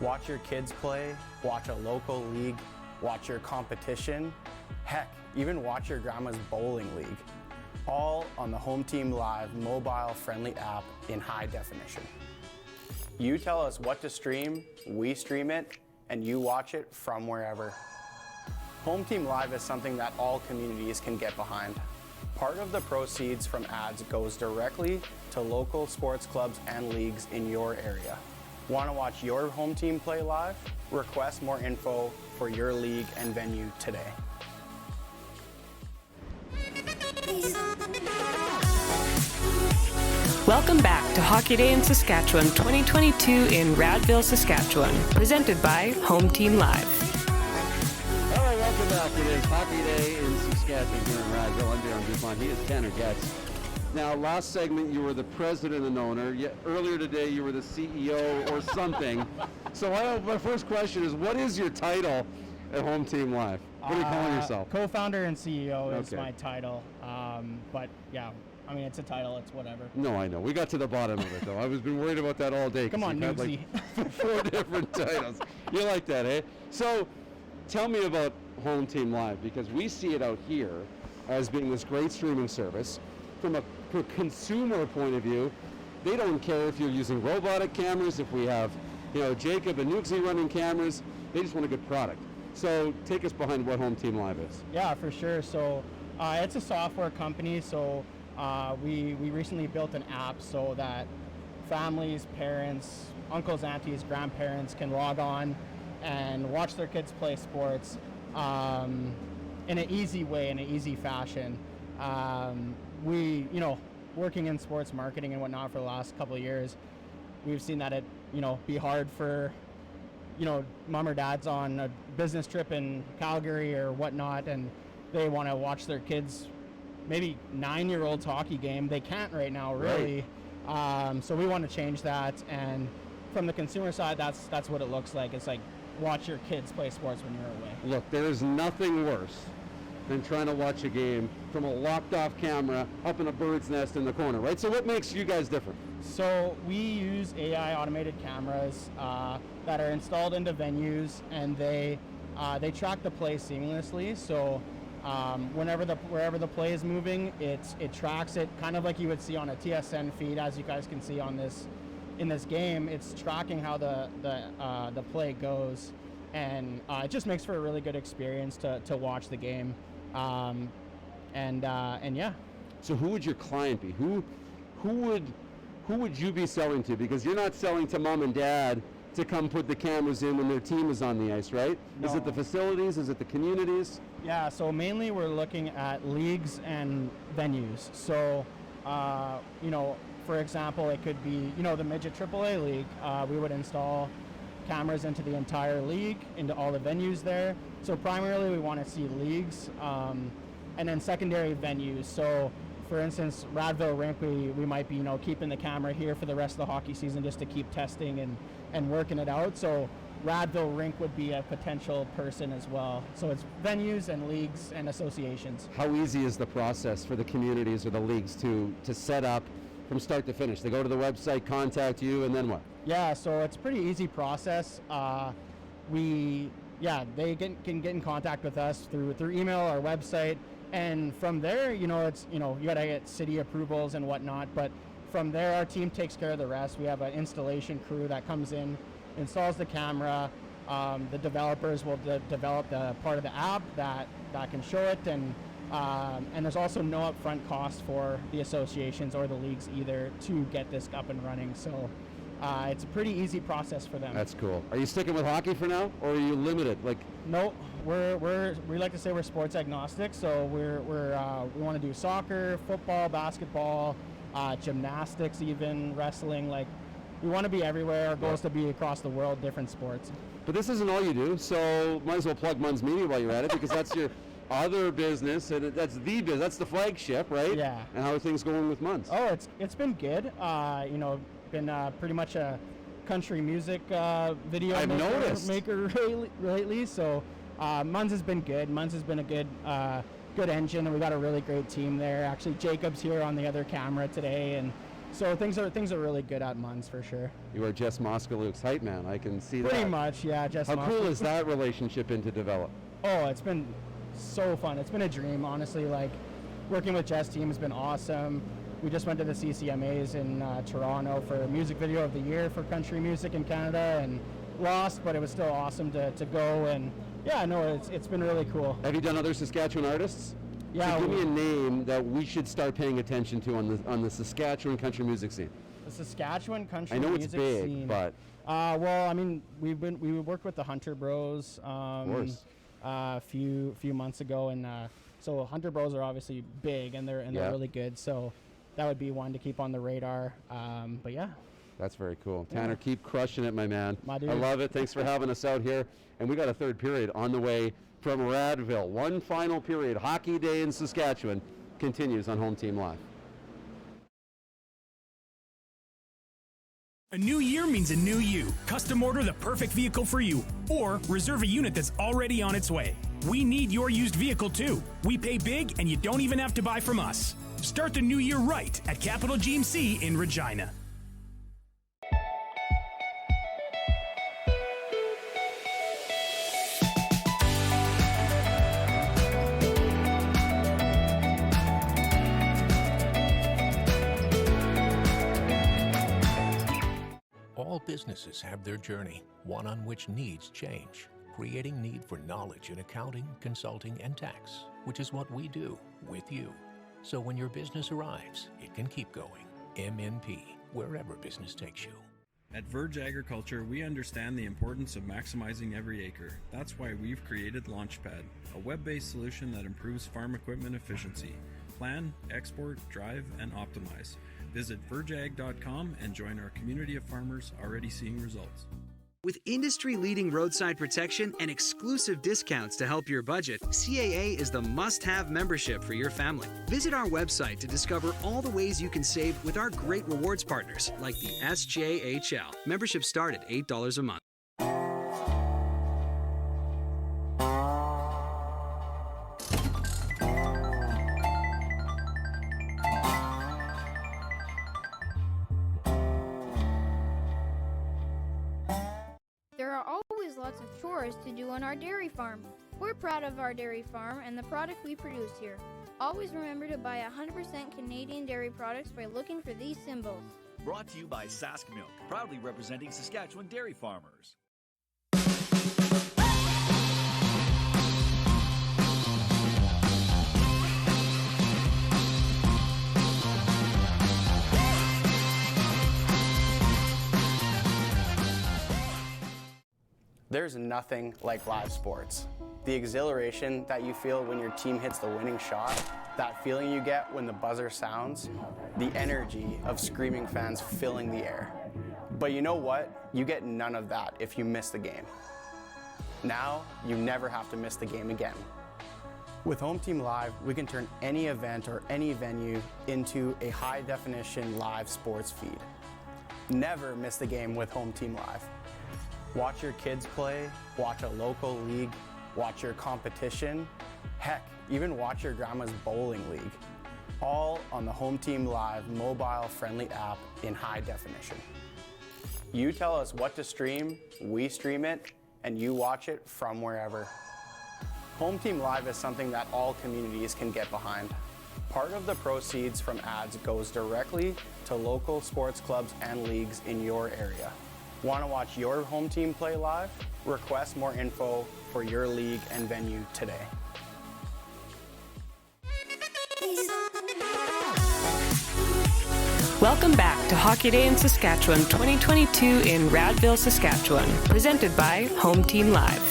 Watch your kids play, watch a local league, watch your competition, heck, even watch your grandma's bowling league. All on the Home Team Live mobile-friendly app in high definition. You tell us what to stream, we stream it, and you watch it from wherever. Home Team Live is something that all communities can get behind. Part of the proceeds from ads goes directly to local sports clubs and leagues in your area. Want to watch your home team play live? Request more info for your league and venue today. Welcome back to Hockey Day in Saskatchewan 2022 in Radville, Saskatchewan, presented by Home Team Live. All right, welcome back. It is Hockey Day in Saskatchewan here in Radville. I'm Darren Dupont. He is Tanner Getz. Now, last segment, you were the president and owner. Yet earlier today, you were the CEO or something. So my first question is, what is your title at Home Team Live? What are you calling yourself? Co-founder and CEO is my title. But yeah, I mean, it's a title. It's whatever. No, I know. We got to the bottom of it, though. I was been worried about that all day. Come on, you've had, Newsy. like 4 different titles. You like that, eh? So, tell me about Home Team Live, because we see it out here as being this great streaming service. From a consumer point of view, they don't care if you're using robotic cameras, if we have, Jacob and Nuxie running cameras. They just want a good product. So take us behind what Home Team Live is. Yeah, for sure. So it's a software company. So we recently built an app so that families, parents, uncles, aunties, grandparents can log on and watch their kids play sports in an easy way, in an easy fashion. We, working in sports marketing and whatnot for the last couple of years, we've seen that it, be hard for, mom or dad's on a business trip in Calgary or whatnot, and they want to watch their kids, maybe 9-year-old's hockey game. They can't right now, really. Right. So we want to change that, and from the consumer side, that's what it looks like. It's like, watch your kids play sports when you're away. Look, there's nothing worse than trying to watch a game from a locked-off camera up in a bird's nest in the corner, right? So what makes you guys different? So we use AI automated cameras that are installed into venues, and they track the play seamlessly. So wherever the play is moving, it tracks it, kind of like you would see on a TSN feed, as you guys can see on this in this game. It's tracking how the play goes, and it just makes for a really good experience to watch the game. And yeah. So who would your client be? Who would you be selling to? Because you're not selling to mom and dad to come put the cameras in when their team is on the ice, right? No. Is it the facilities? Is it the communities? Yeah, so mainly we're looking at leagues and venues. So, for example, it could be, the midget AAA league. We would install cameras into the entire league, into all the venues there. So primarily we want to see leagues, and then secondary venues. So for instance, Radville Rink, we might be, keeping the camera here for the rest of the hockey season just to keep testing and working it out. So Radville Rink would be a potential person as well. So it's venues and leagues and associations. How easy is the process for the communities or the leagues to set up from start to finish? They go to the website, contact you, and then what? Yeah, so it's a pretty easy process. They can get in contact with us through email or website, and from there, it's you gotta get city approvals and whatnot. But from there, our team takes care of the rest. We have an installation crew that comes in, installs the camera. The developers will develop the part of the app that can show it, and there's also no upfront cost for the associations or the leagues either to get this up and running. So it's a pretty easy process for them. That's cool. Are you sticking with hockey for now, or are you limited? No, we like to say we're sports agnostic. So we want to do soccer, football, basketball, gymnastics, even wrestling. We want to be everywhere. Our goal is to be across the world, different sports. But this isn't all you do, so might as well plug Mun's Media while you're at it, because that's your other business, and that's the business. That's the flagship, right? Yeah. And how are things going with Mun's? Oh, it's been good. Been pretty much a country music video maker lately. So Mun's has been good. Mun's has been a good engine, and we got a really great team there. Actually, Jacob's here on the other camera today, and so things are really good at Mun's for sure. You are Jess Moskaluke's hype man. I can see that. Pretty much, yeah. Jess. How cool is that relationship been to develop? Oh, it's been so fun. It's been a dream, honestly. Working with Jess' team has been awesome. We just went to the CCMAs in Toronto for Music Video of the Year for country music in Canada, and lost, but it was still awesome to go. And yeah, no, it's been really cool. Have you done other Saskatchewan artists? Yeah. So give me a name that we should start paying attention to on the Saskatchewan country music scene. The Saskatchewan country music scene. I know it's big, scene. But well, I mean, we worked with the Hunter Bros. Of course. A few months ago, and so Hunter Bros are obviously big, and they're really good. So that would be one to keep on the radar. But yeah. That's very cool. Tanner, keep crushing it, my man. My dude. I love it. Thanks for having us out here. And we got a third period on the way from Radville. One final period. Hockey Day in Saskatchewan continues on Home Team Live. A new year means a new you. Custom order the perfect vehicle for you, or reserve a unit that's already on its way. We need your used vehicle too. We pay big and you don't even have to buy from us. Start the new year right at Capital GMC in Regina. All businesses have their journey, one on which needs change, creating need for knowledge in accounting, consulting, and tax, which is what we do with you. So when your business arrives, it can keep going. MNP, wherever business takes you. At Verge Agriculture, we understand the importance of maximizing every acre. That's why we've created Launchpad, a web-based solution that improves farm equipment efficiency. Plan, export, drive, and optimize. Visit vergeag.com and join our community of farmers already seeing results. With industry-leading roadside protection and exclusive discounts to help your budget, CAA is the must-have membership for your family. Visit our website to discover all the ways you can save with our great rewards partners, like the SJHL. Membership start at $8 a month. There are always lots of chores to do on our dairy farm. We're proud of our dairy farm and the product we produce here. Always remember to buy 100% Canadian dairy products by looking for these symbols. Brought to you by Sask Milk, proudly representing Saskatchewan dairy farmers. There's nothing like live sports. The exhilaration that you feel when your team hits the winning shot, that feeling you get when the buzzer sounds, the energy of screaming fans filling the air. But you know what? You get none of that if you miss the game. Now, you never have to miss the game again. With Home Team Live, we can turn any event or any venue into a high-definition live sports feed. Never miss the game with Home Team Live. Watch your kids play, watch a local league, watch your competition, heck, even watch your grandma's bowling league. All on the Home Team Live mobile-friendly app in high definition. You tell us what to stream, we stream it, and you watch it from wherever. Home Team Live is something that all communities can get behind. Part of the proceeds from ads goes directly to local sports clubs and leagues in your area. Want to watch your home team play live? Request more info for your league and venue today. Welcome back to Hockey Day in Saskatchewan 2022 in Radville, Saskatchewan, presented by Home Team Live.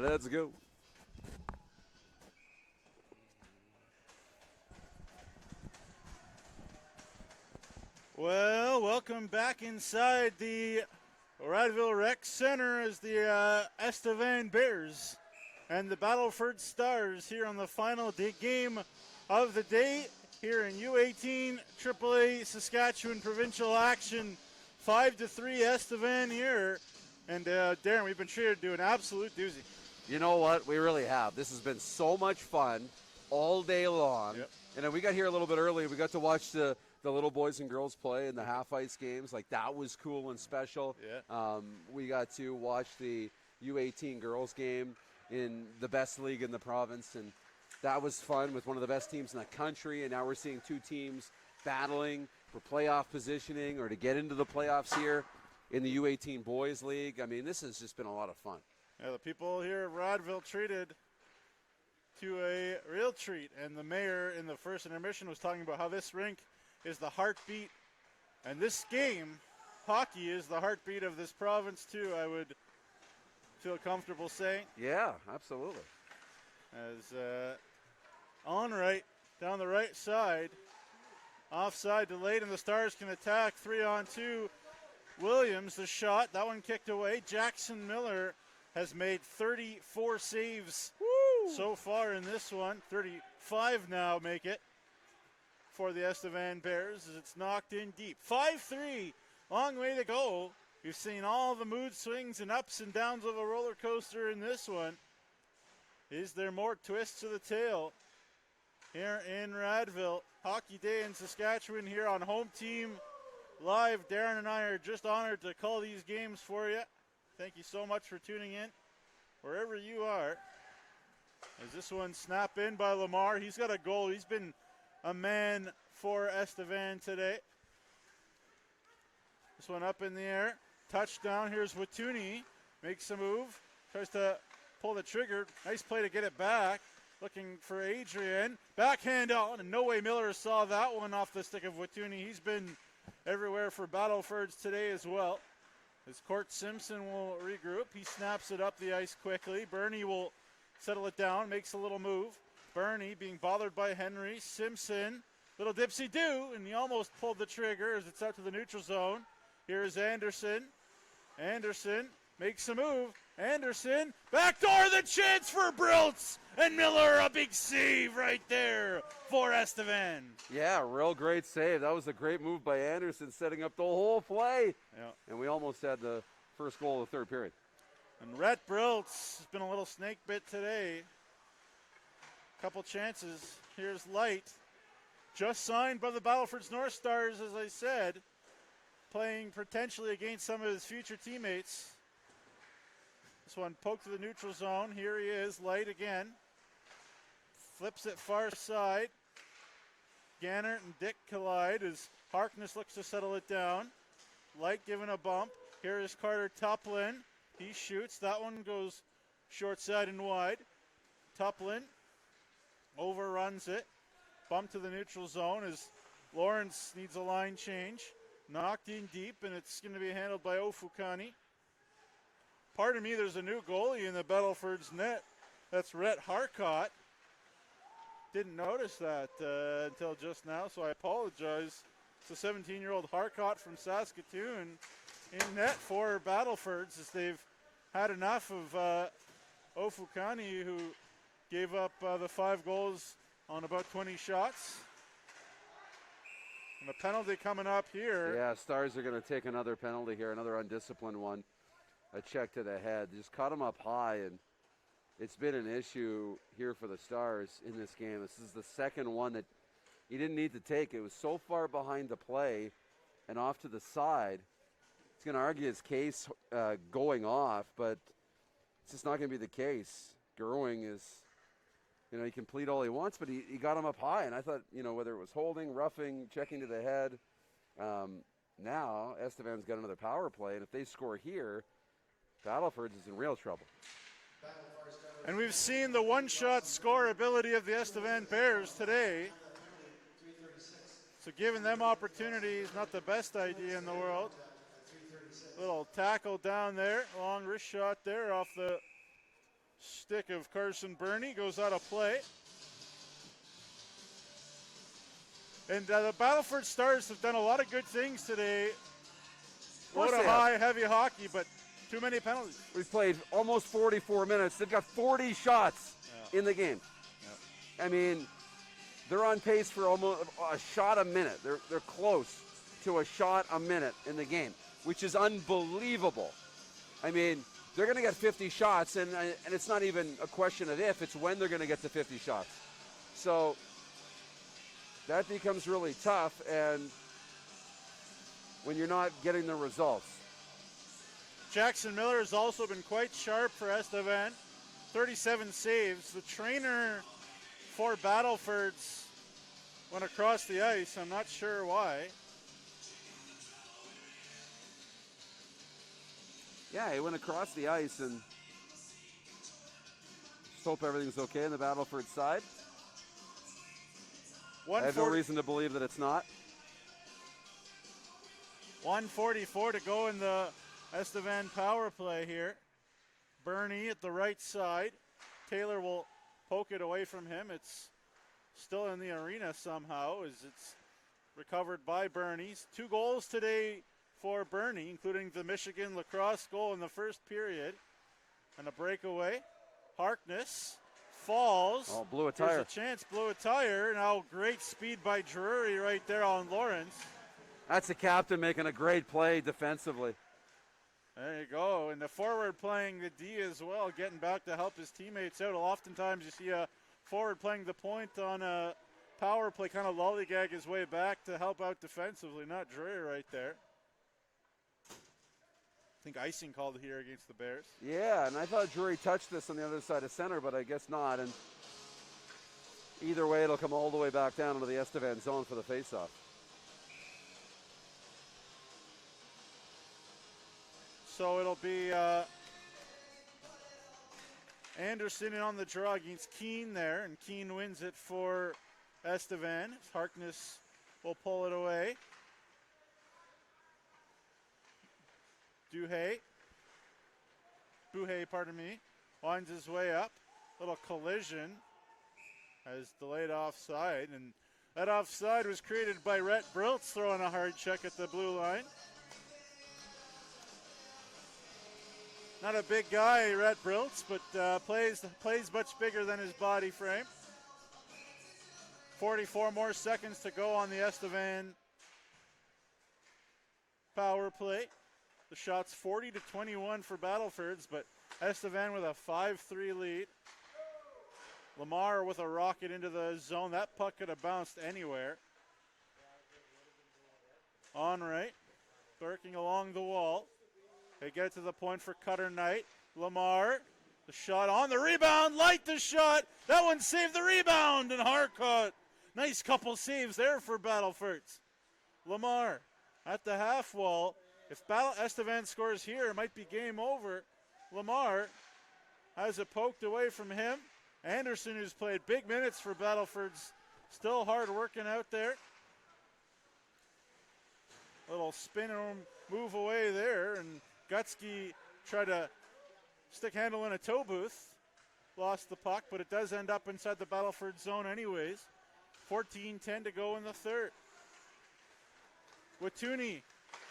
Let's go. Well, welcome back inside the Radville Rec Center as the Estevan Bears and the Battleford Stars here on the final game of the day here in U18 AAA Saskatchewan provincial action. 5-3 Estevan here. And Darren, we've been treated to an absolute doozy. You know what? We really have. This has been so much fun all day long. Yep. And then we got here a little bit early. We got to watch the little boys and girls play in the half-ice games. Like, that was cool and special. Yeah. We got to watch the U18 girls game in the best league in the province, and that was fun with one of the best teams in the country. And now we're seeing two teams battling for playoff positioning or to get into the playoffs here in the U18 Boys League. I mean, this has just been a lot of fun. Yeah, the people here at Radville treated to a real treat. And the mayor in the first intermission was talking about how this rink is the heartbeat. And this game, hockey, is the heartbeat of this province, too, I would feel comfortable saying. Yeah, absolutely. As on right, down the right side, offside delayed, and the Stars can attack 3-on-2. Williams, the shot, that one kicked away. Jackson Miller has made 34 saves so far in this one. 35 now make it for the Estevan Bears as it's knocked in deep. 5-3, long way to go. You've seen all the mood swings and ups and downs of a roller coaster in this one. Is there more twists to the tail here in Radville? Hockey Day in Saskatchewan here on Home Team Live. Darren and I are just honored to call these games for you. Thank you so much for tuning in wherever you are. As this one snap in by Lamar. He's got a goal. He's been a man for Estevan today. This one up in the air. Touchdown. Here's Watuni. Makes a move. Tries to pull the trigger. Nice play to get it back. Looking for Adrian. Backhand on, and no way Miller saw that one off the stick of Watuni. He's been everywhere for Battlefords today as well. As Court Simpson will regroup. He snaps it up the ice quickly. Bernie will settle it down, makes a little move. Bernie being bothered by Henry. Simpson, little dipsy-do, and he almost pulled the trigger as it's out to the neutral zone. Here's Anderson. Anderson makes a move. Anderson, backdoor, the chance for Briltz, and Miller, a big save right there for Estevan. Yeah, real great save. That was a great move by Anderson, setting up the whole play. Yeah. And we almost had the first goal of the third period. And Rhett Briltz has been a little snake bit today. Couple chances. Here's Light. Just signed by the Battlefords North Stars, as I said, playing potentially against some of his future teammates. This one poked to the neutral zone. Here he is, Light again. Flips it far side. Gannert and Dick collide as Harkness looks to settle it down. Light giving a bump. Here is Carter Tuplin. He shoots. That one goes short side and wide. Tuplin overruns it. Bump to the neutral zone as Lawrence needs a line change. Knocked in deep, and it's going to be handled by Ofukani. Pardon me, there's a new goalie in the Battlefords net. That's Rhett Harcott. Didn't notice that until just now, so I apologize. It's a 17-year-old Harcott from Saskatoon in net for Battlefords as they've had enough of Ofukani, who gave up the 5 goals on about 20 shots. And a penalty coming up here. Yeah, Stars are going to take another penalty here, another undisciplined one. A check to the head. Just cut him up high, and it's been an issue here for the Stars in this game. This is the second one that he didn't need to take. It was so far behind the play and off to the side. It's going to argue his case going off, but it's just not going to be the case. Gerwing is, he can plead all he wants, but he got him up high, and I thought, whether it was holding, roughing, checking to the head. Now Estevan's got another power play, and if they score here, Battlefords is in real trouble. And we've seen the one-shot score ability of the Estevan Bears today. So giving them opportunities, not the best idea in the world. Little tackle down there, long wrist shot there off the Stick of Carson Burney goes out of play. And the Battleford Stars have done a lot of good things today. Low to high, heavy hockey, but too many penalties. We've played almost 44 minutes. They've got 40 shots in the game. I mean, they're on pace for almost a shot a minute. They're close to a shot a minute in the game, which is unbelievable. I mean, they're going to get 50 shots, and it's not even a question of if, it's when they're going to get to 50 shots. So that becomes really tough, and when you're not getting the results. Jackson Miller has also been quite sharp for Estevan. 37 saves. The trainer for Battlefords went across the ice. I'm not sure why. Yeah, he went across the ice, and just hope everything's okay on the Battleford side. I have no reason to believe that it's not. 1:44 to go in the Estevan power play here. Burney at the right side. Taylor will poke it away from him. It's still in the arena somehow as it's recovered by Burney's. 2 goals today for Burney, including the Michigan lacrosse goal in the first period. And a breakaway. Harkness falls. Oh, blew a tire. There's a chance, blew a tire. Now great speed by Drury right there on Lawrence. That's the captain making a great play defensively. There you go. And the forward playing the D as well, getting back to help his teammates out. Oftentimes you see a forward playing the point on a power play, kind of lollygag his way back to help out defensively. Not Drury right there. I think icing called here against the Bears. Yeah, and I thought Drury touched this on the other side of center, but I guess not. And either way, it'll come all the way back down into the Estevan zone for the faceoff. So it'll be Anderson on the draw against Keene there, and Keene wins it for Estevan. Harkness will pull it away. Buhay, pardon me, winds his way up. Little collision as delayed offside, and that offside was created by Rhett Briltz throwing a hard check at the blue line. Not a big guy, Rhett Briltz, but plays much bigger than his body frame. 44 more seconds to go on the Estevan power play. The shot's 40-21 for Battlefords, but Estevan with a 5-3 lead. Lamar with a rocket into the zone. That puck could have bounced anywhere. On right, working along the wall. They get to the point for Cutter Knight. Lamar, the shot on the rebound, light the shot. That one saved the rebound, and Harcourt. Nice couple saves there for Battlefords. Lamar at the half wall. If Estevan scores here, it might be game over. Lamar has it poked away from him. Anderson, who's played big minutes for Battlefords, still hard working out there. Little spin and move away there, and Gutsky tried to stick handle in a tow booth. Lost the puck, but it does end up inside the Battleford zone anyways. 14-10 to go in the third. Watuni,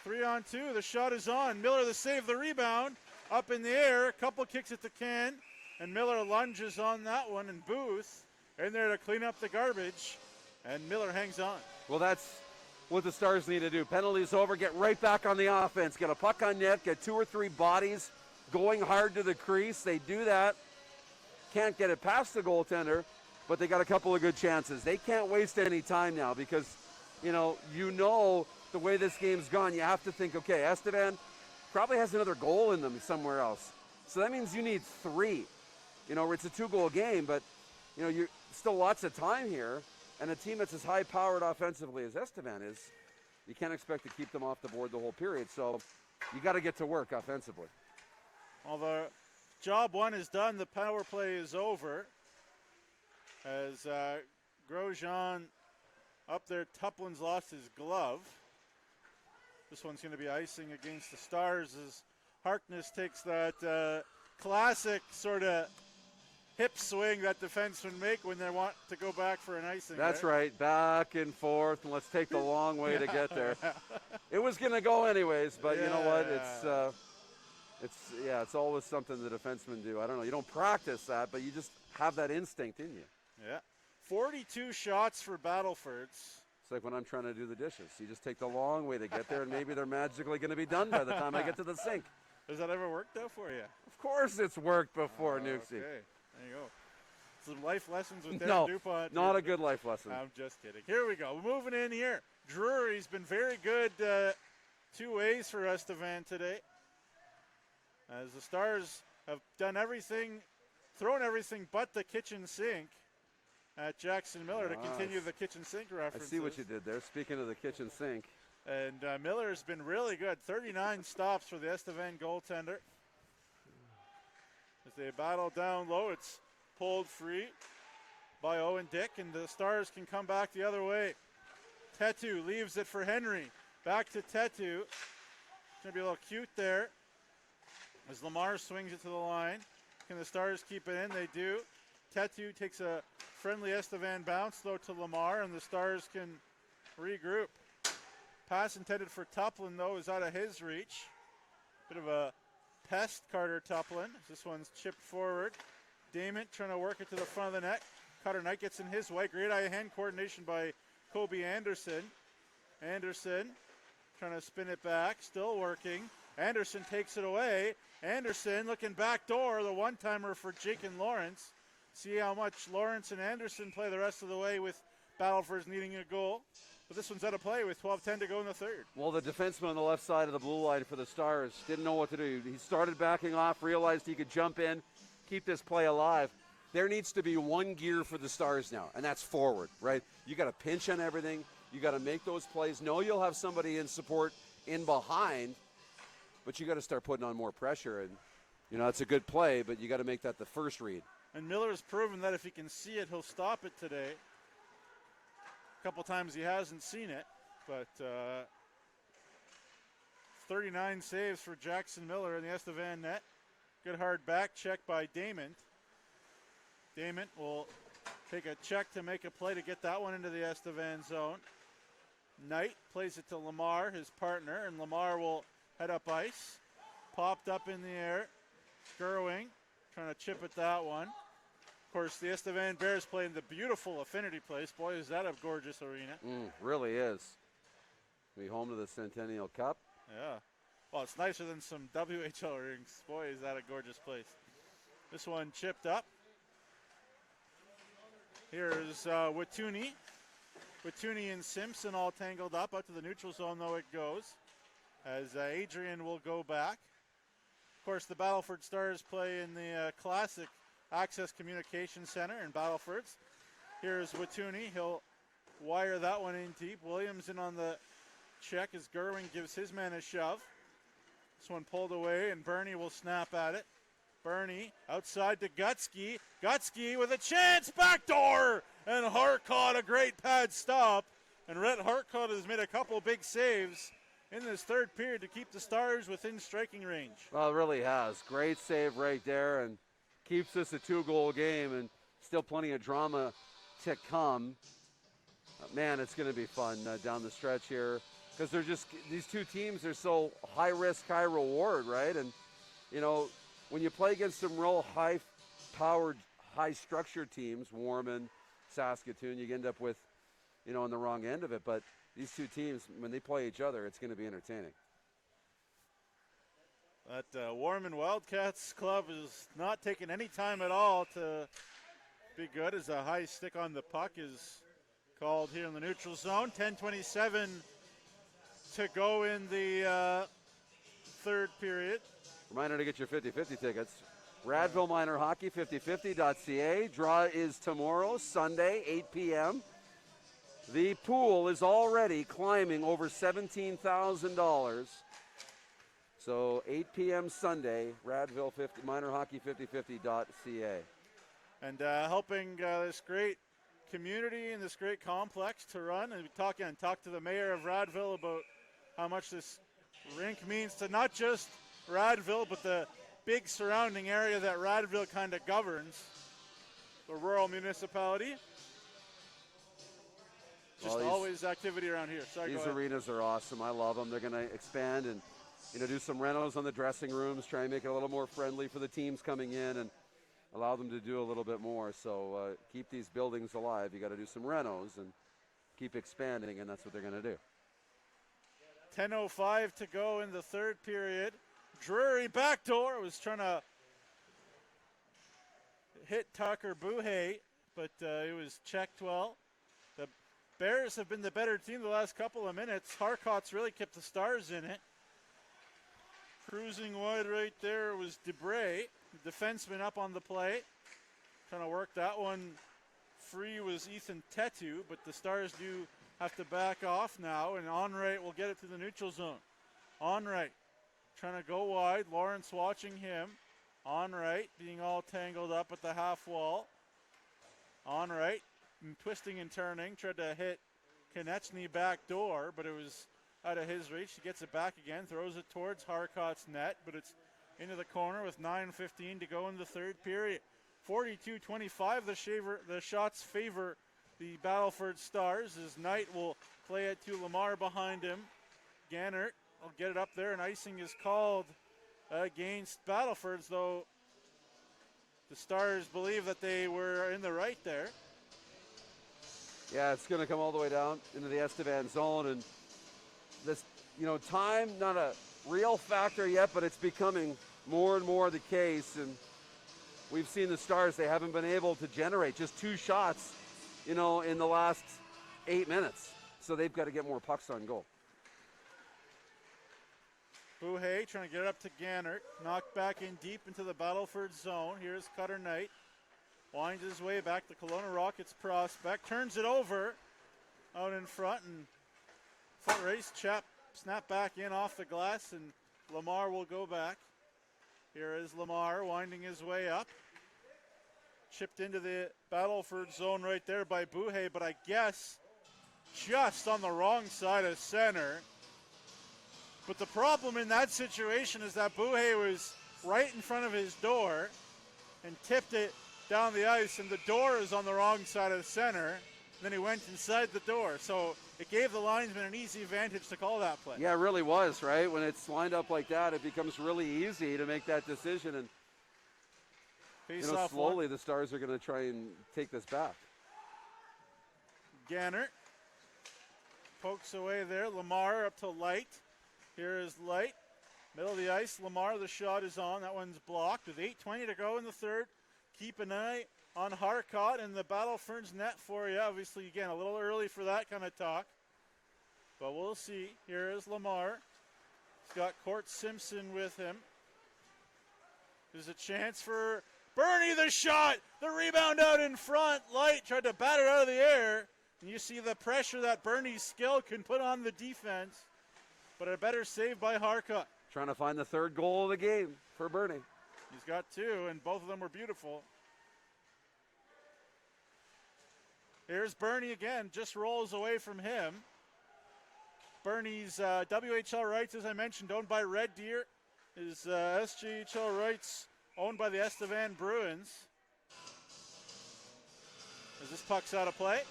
3-on-2, the shot is on. Miller the save, the rebound, up in the air, a couple kicks at the can, and Miller lunges on that one, and Booth in there to clean up the garbage, and Miller hangs on. Well, that's what the Stars need to do. Penalties over, get right back on the offense, get a puck on net, get 2 or 3 bodies going hard to the crease. They do that. Can't get it past the goaltender, but they got a couple of good chances. They can't waste any time now because, you know the way this game's gone, you have to think, okay, Estevan probably has another goal in them somewhere else. So that means you need 3. It's a 2-goal game, but, you're still lots of time here. And a team that's as high-powered offensively as Estevan is, you can't expect to keep them off the board the whole period. So you got to get to work offensively. Well, the job one is done. The power play is over. As Grosjean up there, Tuplin's lost his glove. This one's going to be icing against the Stars as Harkness takes that classic sort of hip swing that defensemen make when they want to go back for an icing. That's right. Back and forth, and let's take the long way to get there. It was going to go anyways, but you know what? It's always something the defensemen do. I don't know. You don't practice that, but you just have that instinct in you. Yeah. 42 shots for Battlefords. It's like when I'm trying to do the dishes. You just take the long way to get there, and maybe they're magically going to be done by the time I get to the sink. Has that ever worked out for you? Of course it's worked before, Nukesy. Okay, there you go. Some life lessons with Darren DuPont. Not a good life lesson. I'm just kidding. Here we go. Moving in here. Drury's been very good two ways for Estevan today. As the Stars have done everything, thrown everything but the kitchen sink at Jackson Miller to continue the kitchen sink references. I see what you did there. Speaking of the kitchen sink. And Miller's been really good. 39 stops for the Estevan goaltender. As they battle down low, it's pulled free by Owen Dick, and the Stars can come back the other way. Tetu leaves it for Henry. Back to Tetu. It's going to be a little cute there as Lamar swings it to the line. Can the Stars keep it in? They do. Tetu takes a friendly Estevan bounce, though, to Lamar, and the Stars can regroup. Pass intended for Tuplin, though, is out of his reach. Bit of a pest, Carter Tuplin. This one's chipped forward. Damon trying to work it to the front of the net. Cutter Knight gets in his way. Great eye-hand coordination by Kobe Anderson. Anderson trying to spin it back, still working. Anderson takes it away. Anderson looking back door, the one-timer for Jake and Lawrence. See how much Lawrence and Anderson play the rest of the way with Battlefords needing a goal. But this one's out of play with 12:10 to go in the third. Well, the defenseman on the left side of the blue line for the Stars didn't know what to do. He started backing off, realized he could jump in, keep this play alive. There needs to be one gear for the Stars now, and that's forward, right? You got to pinch on everything. You got to make those plays. No, you'll have somebody in support in behind, but you got to start putting on more pressure. And, you know, it's a good play, but you got to make that the first read. And Miller's proven that if he can see it, he'll stop it today. A couple times he hasn't seen it, but 39 saves for Jackson Miller in the Estevan net. Good hard back check by Damon. Damon will take a check to make a play to get that one into the Estevan zone. Knight plays it to Lamar, his partner, and Lamar will head up ice. Popped up in the air. Gerwing trying to chip at that one. Of course, the Estevan Bears play in the beautiful Affinity Place. Boy, is that a gorgeous arena. Really is. Be home to the Centennial Cup. Yeah. Well, it's nicer than some WHL rings. Boy, is that a gorgeous place. This one chipped up. Here's Watuni. Watuni and Simpson all tangled up. Out to the neutral zone, though, it goes. As Adrian will go back. Of course, the Battleford Stars play in the classic Access Communication Center in Battlefords. Here's Watuni. He'll wire that one in deep. Williams in on the check as Gerwing gives his man a shove. This one pulled away, and Bernie will snap at it. Bernie outside to Gutsky. Gutsky with a chance, backdoor! And Harcourt, a great pad stop. And Rhett Harcourt has made a couple big saves in this third period to keep the Stars within striking range. Well, it really has. Great save right there, and keeps this a 2-goal game, and still plenty of drama to come. Man, it's going to be fun down the stretch here, because they're just, these two teams are so high risk, high reward, right? And, you know, when you play against some real high-powered, high-structured teams, Warman, Saskatoon, you end up with, you know, on the wrong end of it. But these two teams, when they play each other, it's going to be entertaining. That Warman Wildcats club is not taking any time at all to be good, as a high stick on the puck is called here in the neutral zone. 10:27 to go in the third period. Reminder to get your 50-50 tickets. Radville Minor Hockey, 5050.ca. Draw is tomorrow, Sunday, 8 p.m. The pool is already climbing over $17,000. So 8 p.m. Sunday, Radville Minor Hockey 5050.ca. And helping this great community and this great complex to run. And we talk to the mayor of Radville about how much this rink means to not just Radville, but the big surrounding area that Radville kind of governs. the rural municipality. Just Well, always activity around here. Sorry, These arenas are awesome. I love them. They're going to expand and do some renos on the dressing rooms, try and make it a little more friendly for the teams coming in and allow them to do a little bit more. So keep these buildings alive. You got to do some renos and keep expanding, and that's what they're going to do. 10:05 to go in the third period. Drury backdoor was trying to hit Tucker Buhay, but it was checked well. The Bears have been the better team the last couple of minutes. Harcourt's really kept the Stars in it. Cruising wide right there was Debray, the defenseman up on the play. Trying to work that one free was Ethan Tetu, but the Stars do have to back off now, and Onright will get it to the neutral zone. Onright trying to go wide. Lawrence watching him. Onright being all tangled up at the half wall. Onright twisting and turning, tried to hit Konechny back door, but it was out of his reach. He gets it back again, throws it towards Harcourt's net, but it's into the corner with 9:15 to go in the third period. 42-25, the shots favor the Battleford Stars as Knight will play it to Lamar behind him. Gannert will get it up there, and icing is called against Battlefords, though the Stars believe that they were in the right there. Yeah, it's going to come all the way down into the Estevan zone, and this, time, not a real factor yet, but it's becoming more and more the case, and we've seen the Stars, they haven't been able to generate just 2 shots, in the last 8 minutes, so they've got to get more pucks on goal. Buhay trying to get it up to Gannert, knocked back in deep into the Battleford zone. Here's Cutter Knight, winds his way back to Kelowna Rockets prospect, turns it over out in front, and foot race snap back in off the glass, and Lamar will go back. Here is Lamar winding his way up. Chipped into the Battleford zone right there by Buhay, but I guess just on the wrong side of center. But the problem in that situation is that Buhay was right in front of his door and tipped it down the ice, and the door is on the wrong side of center. Then he went inside the door. So it gave the linesman an easy advantage to call that play. Yeah, it really was, right? When it's lined up like that, it becomes really easy to make that decision. And slowly the Stars are going to try and take this back. Gannert pokes away there. Lamar up to Light. Here is Light. Middle of the ice. Lamar, the shot is on. That one's blocked with 8:20 to go in the third. Keep an eye on Harcourt and the Battlefords net for you. Obviously, again, a little early for that kind of talk. But we'll see. Here is Lamar. He's got Court Simpson with him. There's a chance for Bernie, the shot. The rebound out in front. Light tried to bat it out of the air. And you see the pressure that Bernie's skill can put on the defense. But a better save by Harcourt. Trying to find the third goal of the game for Bernie. He's got 2, and both of them were beautiful. Here's Bernie again, just rolls away from him. Bernie's WHL rights, as I mentioned, owned by Red Deer. His SJHL rights owned by the Estevan Bruins. As this puck's out of play.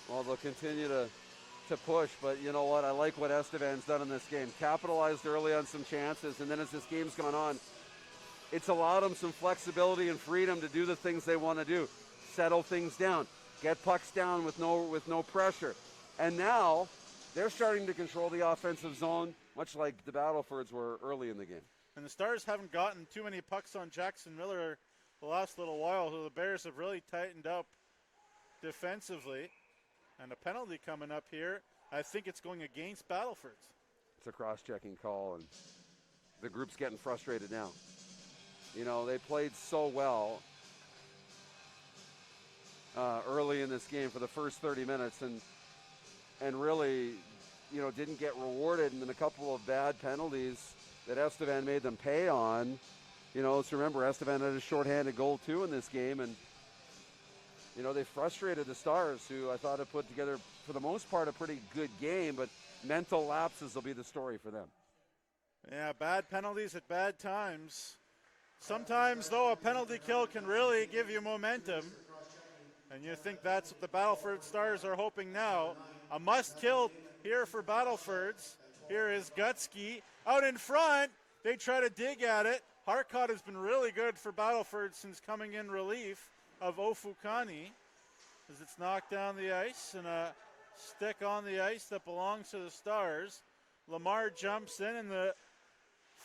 Well, they'll continue to push, but you know what? I like what Estevan's done in this game. Capitalized early on some chances, and then as this game's gone on, it's allowed them some flexibility and freedom to do the things they want to do. Settle things down. Get pucks down with no pressure. And now they're starting to control the offensive zone, much like the Battlefords were early in the game. And the Stars haven't gotten too many pucks on Jackson Miller the last little while, so the Bears have really tightened up defensively. And a penalty coming up here. I think it's going against Battlefords. It's a cross-checking call, and the group's getting frustrated now. They played so well early in this game for the first 30 minutes and really, didn't get rewarded, and then a couple of bad penalties that Estevan made them pay on. Let's remember, Estevan had a shorthanded goal too in this game, and they frustrated the Stars, who I thought had put together, for the most part, a pretty good game, but mental lapses will be the story for them. Yeah, bad penalties at bad times. Sometimes, though, a penalty kill can really give you momentum. And you think that's what the Battleford Stars are hoping now. A must-kill here for Battlefords. Here is Gutsky out in front. They try to dig at it. Harcott has been really good for Battleford since coming in relief of Ofukani, as it's knocked down the ice and a stick on the ice that belongs to the Stars. Lamar jumps in and the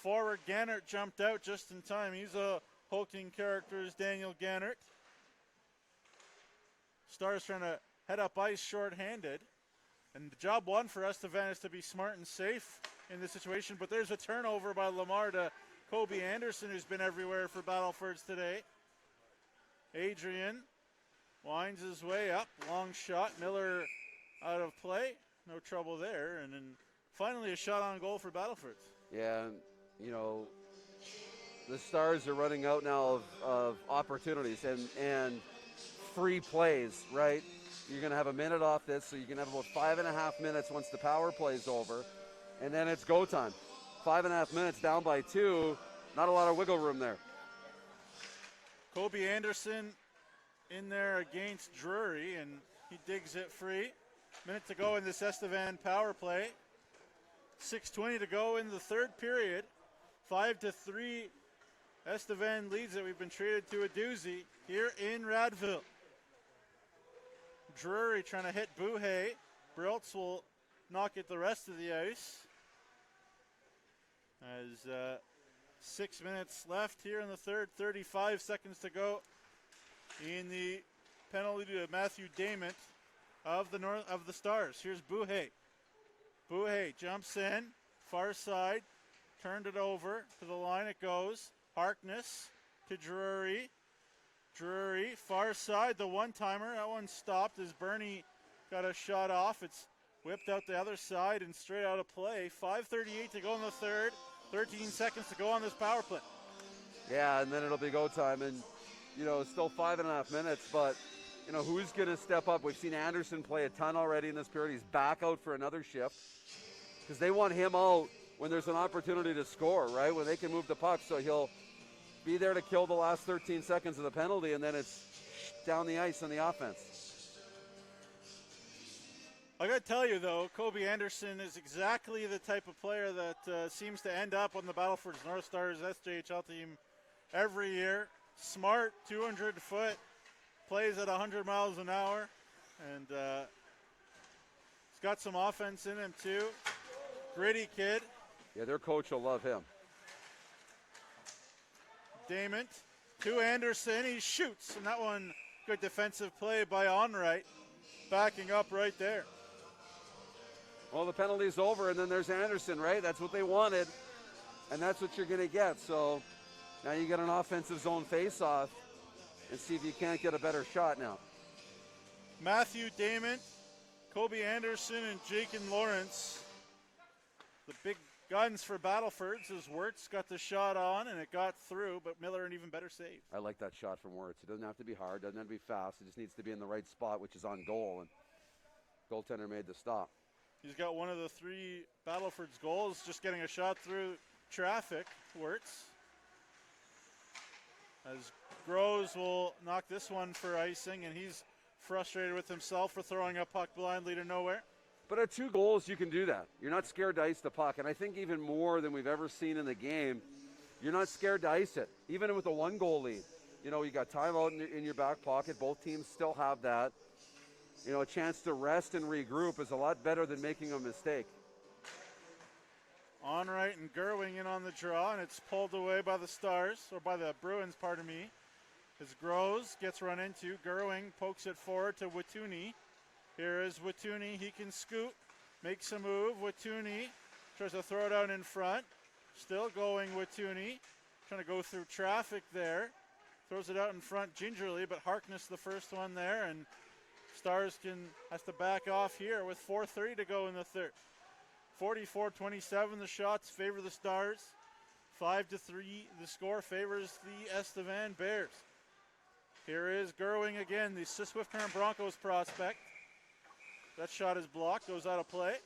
forward Gannert jumped out just in time. He's a hulking character as Daniel Gannert. Stars trying to head up ice shorthanded. And the job one for Estevan is to be smart and safe in this situation. But there's a turnover by Lamar to Kobe Anderson, who's been everywhere for Battlefords today. Adrian winds his way up. Long shot. Miller out of play. No trouble there. And then finally a shot on goal for Battlefords. Yeah, you know, the Stars are running out now of opportunities and free plays, right? You're going to have a minute off this, so you can have about 5.5 minutes once the power play's over, and then it's go time. 5.5 minutes down by 2, not a lot of wiggle room there. Kobe Anderson in there against Drury, and he digs it free. Minute to go in this Estevan power play. 6:20 to go in the third period. 5-3, Estevan leads it. We've been treated to a doozy here in Radville. Drury trying to hit Buhay. Briltz will knock it the rest of the ice. As 6 minutes left here in the third, 35 seconds to go in the penalty to Matthew Dament of the Stars. Here's Buhay. Buhay jumps in, far side, turned it over to the line. It goes. Harkness to Drury. Drury, far side, the one-timer. That one stopped as Bernie got a shot off. It's whipped out the other side and straight out of play. 5:38 to go in the third. 13 seconds to go on this power play. Yeah, and then it'll be go time. And, you know, it's still 5.5 minutes, but, you know, who's going to step up? We've seen Anderson play a ton already in this period. He's back out for another shift because they want him out when there's an opportunity to score, right? When they can move the puck, so he'll be there to kill the last 13 seconds of the penalty, and then it's down the ice on the offense. I got to tell you, though, Kobe Anderson is exactly the type of player that seems to end up on the Battlefords North Stars SJHL team every year. Smart, 200 foot, plays at 100 miles an hour, and he's got some offense in him, too. Gritty kid. Yeah, their coach will love him. Dament to Anderson. He shoots, and that one, good defensive play by Onright, backing up right there. Well, the penalty's over, and then there's Anderson, right? That's what they wanted, and that's what you're going to get. So now you get an offensive zone face-off and see if you can't get a better shot now. Matthew Dament, Kobe Anderson, and Jake and Lawrence. The big guns for Battlefords as Wirtz got the shot on, and it got through, but Miller an even better save. I like that shot from Wirtz. It doesn't have to be hard, doesn't have to be fast. It just needs to be in the right spot, which is on goal, and goaltender made the stop. He's got one of the 3 Battlefords goals, just getting a shot through traffic, Wirtz. As Groves will knock this one for icing, and he's frustrated with himself for throwing a puck blindly to nowhere. But at 2 goals, you can do that. You're not scared to ice the puck. And I think even more than we've ever seen in the game, you're not scared to ice it. Even with a 1-goal lead. You know, you got timeout in your back pocket. Both teams still have that. You know, a chance to rest and regroup is a lot better than making a mistake. Onright and Gerwing in on the draw, and it's pulled away by the Stars, or by the Bruins, pardon me. As Groves gets run into, Gerwing pokes it forward to Watuni. Here is Watuni. He can scoot, makes a move. Watuni tries to throw it out in front. Still going Watuni. Trying to go through traffic there. Throws it out in front gingerly, but Harkness the first one there, and Stars has to back off here with 4:30 to go in the third. 44-27, the shots favor the Stars. 5-3, the score favors the Estevan Bears. Here is Gerwing again, the Swift Current Broncos prospect. That shot is blocked, goes out of play.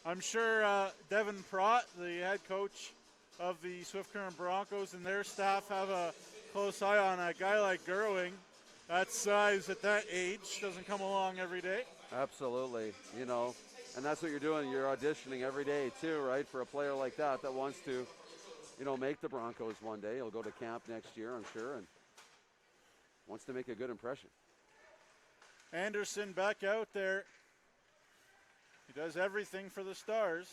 I'm sure Devin Prott, the head coach of the Swift Current Broncos and their staff have a close eye on a guy like Gerwing. That size at that age doesn't come along every day. Absolutely, you know, and that's what you're doing. You're auditioning every day too, right? For a player like that wants to, you know, make the Broncos one day. He'll go to camp next year, I'm sure, and wants to make a good impression. Anderson back out there. He does everything for the Stars.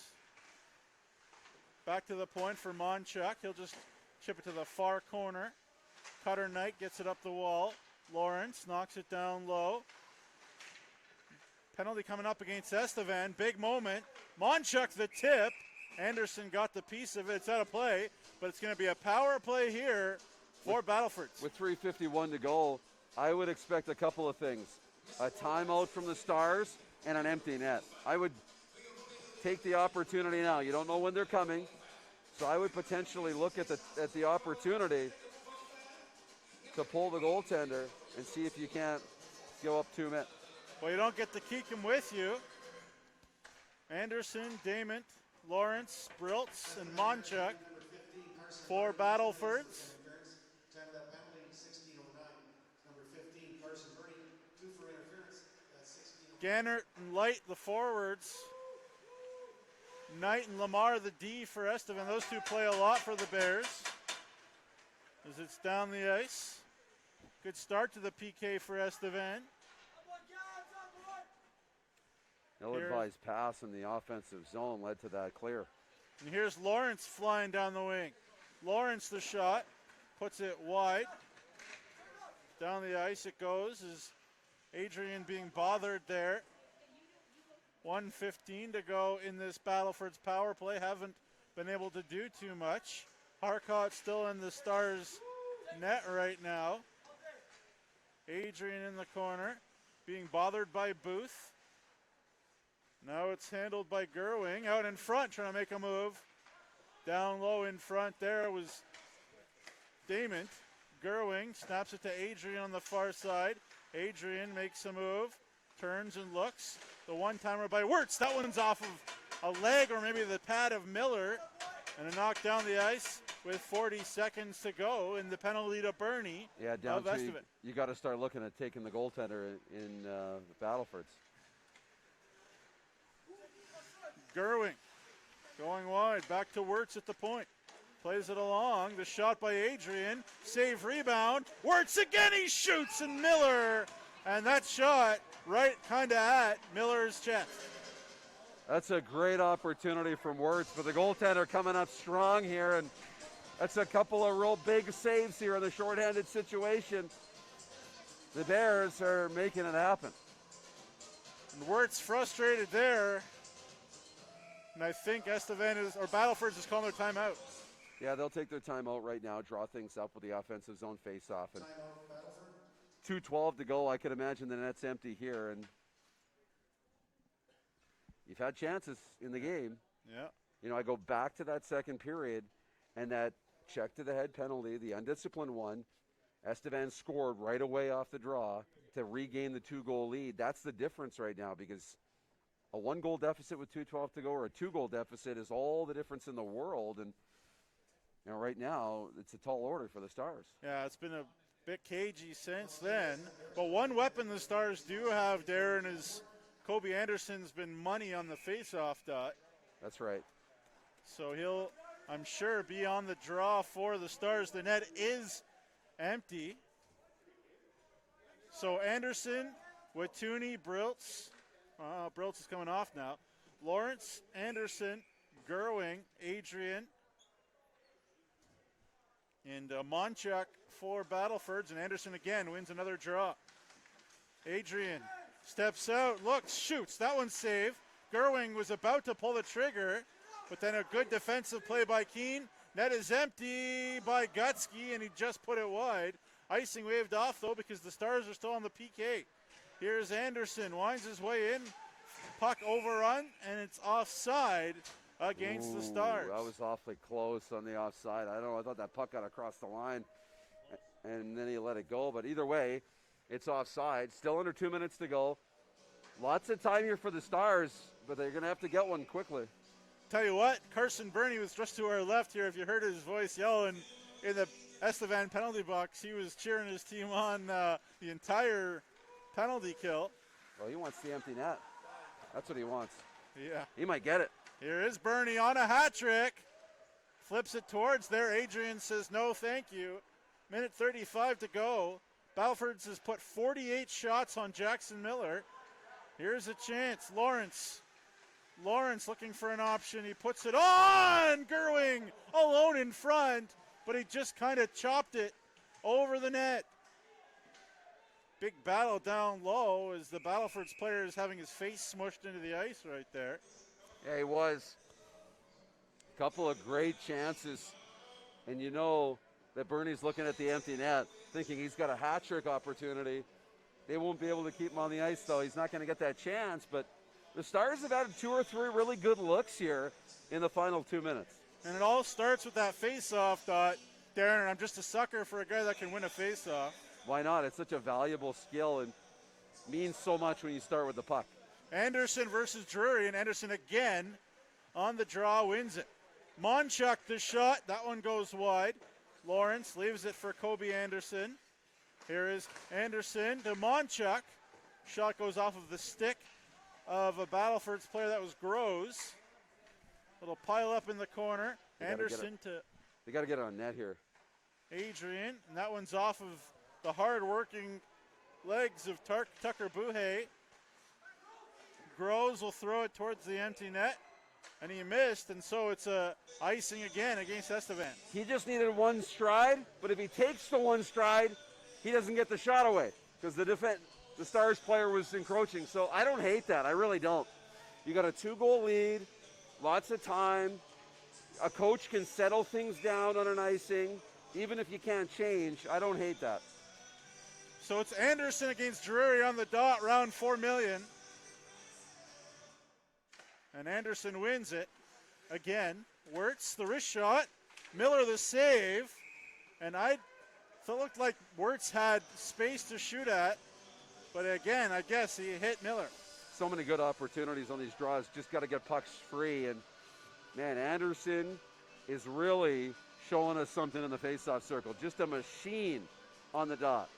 Back to the point for Monchuk. He'll just chip it to the far corner. Cutter Knight gets it up the wall. Lawrence knocks it down low. Penalty coming up against Estevan. Big moment. Monchuk the tip. Anderson got the piece of it. It's out of play, but it's going to be a power play here for Battlefords. With 3:51 to go, I would expect a couple of things. A timeout from the Stars and an empty net. I would take the opportunity now. You don't know when they're coming, so I would potentially look at the opportunity to pull the goaltender and see if you can't go up 2 men. Well, you don't get to keep him with you. Anderson, Damon, Lawrence, Briltz, and Monchuk for Battlefords. Gannert and Light, the forwards. Knight and Lamar, the D for Estevan. Those two play a lot for the Bears as it's down the ice. Good start to the PK for Estevan. Ill-advised pass in the offensive zone led to that clear. And here's Lawrence flying down the wing. Lawrence the shot, puts it wide. Down the ice it goes as Adrian being bothered there. 1:15 to go in this Battlefords power play. Haven't been able to do too much. Harcourt still in the Stars net right now. Adrian in the corner, being bothered by Booth. Now it's handled by Gerwing out in front, trying to make a move. Down low in front there was Damon. Gerwing snaps it to Adrian on the far side. Adrian makes a move, turns and looks. The one-timer by Wirtz. That one's off of a leg or maybe the pad of Miller. And a knock down the ice with 40 seconds to go in the penalty to Bernie. Yeah, down of to Estevan. you got to start looking at taking the goaltender in the Battlefords. Gerwing going wide, back to Wirtz at the point. Plays it along, the shot by Adrian, save rebound. Wirtz again, he shoots, and Miller, and that shot right kind of at Miller's chest. That's a great opportunity from Wirtz, but the goaltender coming up strong here, and that's a couple of real big saves here in the shorthanded situation. The Bears are making it happen. And Wirtz frustrated there. And I think Estevan or Battlefords is calling their timeout. Yeah, they'll take their timeout right now, draw things up with the offensive zone faceoff. And 2:12 to go. I could imagine the net's empty here, and you've had chances in the game. Yeah. You know, I go back to that second period, and that check to the head penalty, the undisciplined one. Estevan scored right away off the draw to regain the 2-goal lead. That's the difference right now, because a 1-goal deficit with 2:12 to go or a 2-goal deficit is all the difference in the world. And you know, right now it's a tall order for the Stars. Yeah, it's been a bit cagey since then. But one weapon the Stars do have, Darren, is Kobe Anderson's been money on the faceoff dot. That's right. So he'll, I'm sure, be on the draw for the Stars. The net is empty. So Anderson with Tooney, Briltz. Briltz is coming off now. Lawrence, Anderson, Gerwing, Adrian, and Monchuk for Battlefords. And Anderson again wins another draw. Adrian steps out, looks, shoots. That one's saved. Gerwing was about to pull the trigger, but then a good defensive play by Keene. Net is empty by Gutsky, and he just put it wide. Icing waved off, though, because the Stars are still on the PK. Here's Anderson, winds his way in. Puck overrun, and it's offside against the Stars. That was awfully close on the offside. I don't know, I thought that puck got across the line, and then he let it go. But either way, it's offside. Still under 2 minutes to go. Lots of time here for the Stars, but they're going to have to get one quickly. Tell you what, Carson Burney was just to our left here. If you heard his voice yelling in the Estevan penalty box, he was cheering his team on the entire penalty kill. Well, he wants the empty net. That's what he wants. Yeah. He might get it. Here is Burney on a hat trick. Flips it towards there. Adrian says no thank you. Minute 35 to go. Battlefords has put 48 shots on Jackson Miller. Here's a chance. Lawrence looking for an option. He puts it on. Gerwing alone in front, but he just kind of chopped it over the net. Big battle down low as the Battlefords player is having his face smushed into the ice right there. Yeah, he was. A couple of great chances. And you know that Bernie's looking at the empty net, thinking he's got a hat trick opportunity. They won't be able to keep him on the ice, though. He's not going to get that chance, but the Stars have had 2 or 3 really good looks here in the final 2 minutes. And it all starts with that face-off, Darren. I'm just a sucker for a guy that can win a face-off. Why not? It's such a valuable skill and means so much when you start with the puck. Anderson versus Drury, and Anderson again on the draw wins it. Monchuk the shot. That one goes wide. Lawrence leaves it for Kobe Anderson. Here is Anderson to Monchuk. Shot goes off of the stick of a Battlefords player. That was Groves. Little pile up in the corner. Anderson to... They got to get on net here. Adrian, and that one's off of the hard-working legs of Tucker Buhay. Groves will throw it towards the empty net, and he missed, and so it's icing again against Estevan. He just needed one stride, but if he takes the one stride, he doesn't get the shot away because the Stars player was encroaching. So I don't hate that. I really don't. You got a 2-goal lead, lots of time. A coach can settle things down on an icing, even if you can't change. I don't hate that. So it's Anderson against Drury on the dot, round 4 million. And Anderson wins it again. Wirtz, the wrist shot. Miller, the save. And it looked like Wirtz had space to shoot at. But again, I guess he hit Miller. So many good opportunities on these draws. Just got to get pucks free. And, man, Anderson is really showing us something in the faceoff circle. Just a machine on the dot.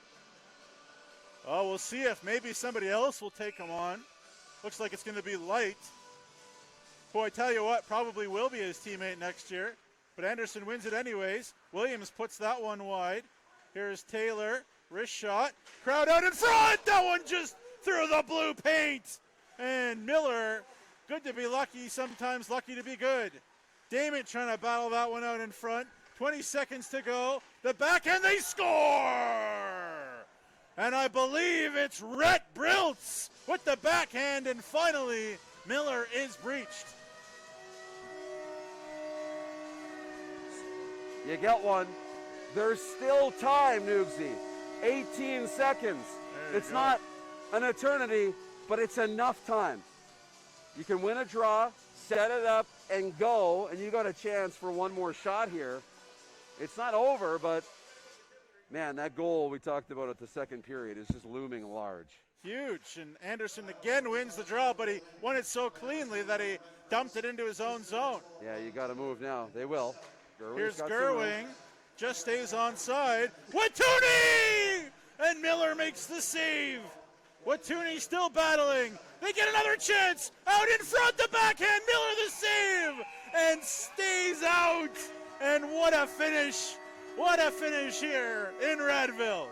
Oh, we'll see if maybe somebody else will take him on. Looks like it's going to be Light, who I tell you what, probably will be his teammate next year. But Anderson wins it anyways. Williams puts that one wide. Here's Taylor, wrist shot. Crowd out in front. That one just through the blue paint. And Miller, good to be lucky, sometimes lucky to be good. Damon trying to battle that one out in front. 20 seconds to go. The backhand, they score! And I believe it's Rhett Briltz with the backhand, and finally, Miller is breached. You get one. There's still time, Noogsy. 18 seconds. It's not an eternity, but it's enough time. You can win a draw, set it up, and go, and you got a chance for one more shot here. It's not over, but, man, that goal we talked about at the second period is just looming large. Huge, and Anderson again wins the draw, but he won it so cleanly that he dumped it into his own zone. Yeah, you got to move now. They will. Here's Gerwing, just stays onside. Watuni! And Miller makes the save. Watuni still battling. They get another chance. Out in front, the backhand. Miller the save. And stays out. And what a finish. What a finish here in Radville.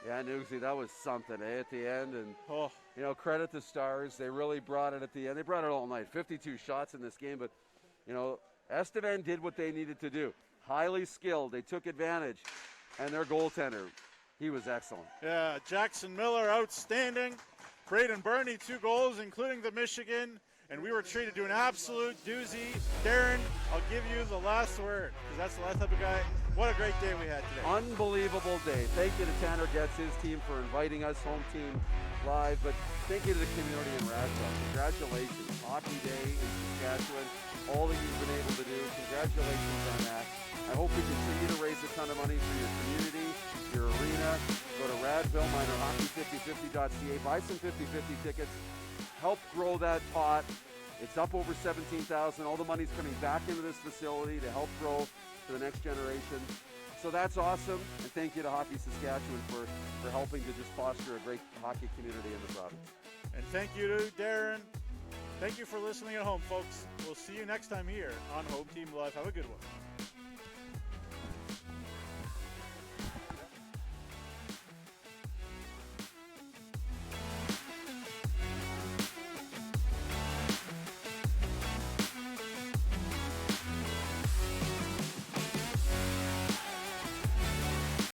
Yeah, Noogsy, that was something, at the end. And, credit the Stars. They really brought it at the end. They brought it all night. 52 shots in this game, but, Estevan did what they needed to do. Highly skilled. They took advantage. And their goaltender, he was excellent. Yeah, Jackson Miller, outstanding. Braden Burney, 2 goals, including the Michigan. And we were treated to an absolute doozy. Darren, I'll give you the last word, because that's the last type of guy. What a great day we had today. Unbelievable day. Thank you to Tanner Getz, his team, for inviting us, home team live. But thank you to the community in Radville. Congratulations. Hockey Day in Saskatchewan. All that you've been able to do. Congratulations on that. I hope we continue to raise raise a ton of money for your community, your arena. Go to radvilleminorhockey5050.ca, buy some 50-50 tickets, help grow that pot. It's up over 17,000. All the money's coming back into this facility to help grow for the next generation. So that's awesome, and thank you to Hockey Saskatchewan for helping to just foster a great hockey community in the province. And thank you to Darren. Thank you for listening at home, folks. We'll see you next time here on Home Team Live. Have a good one.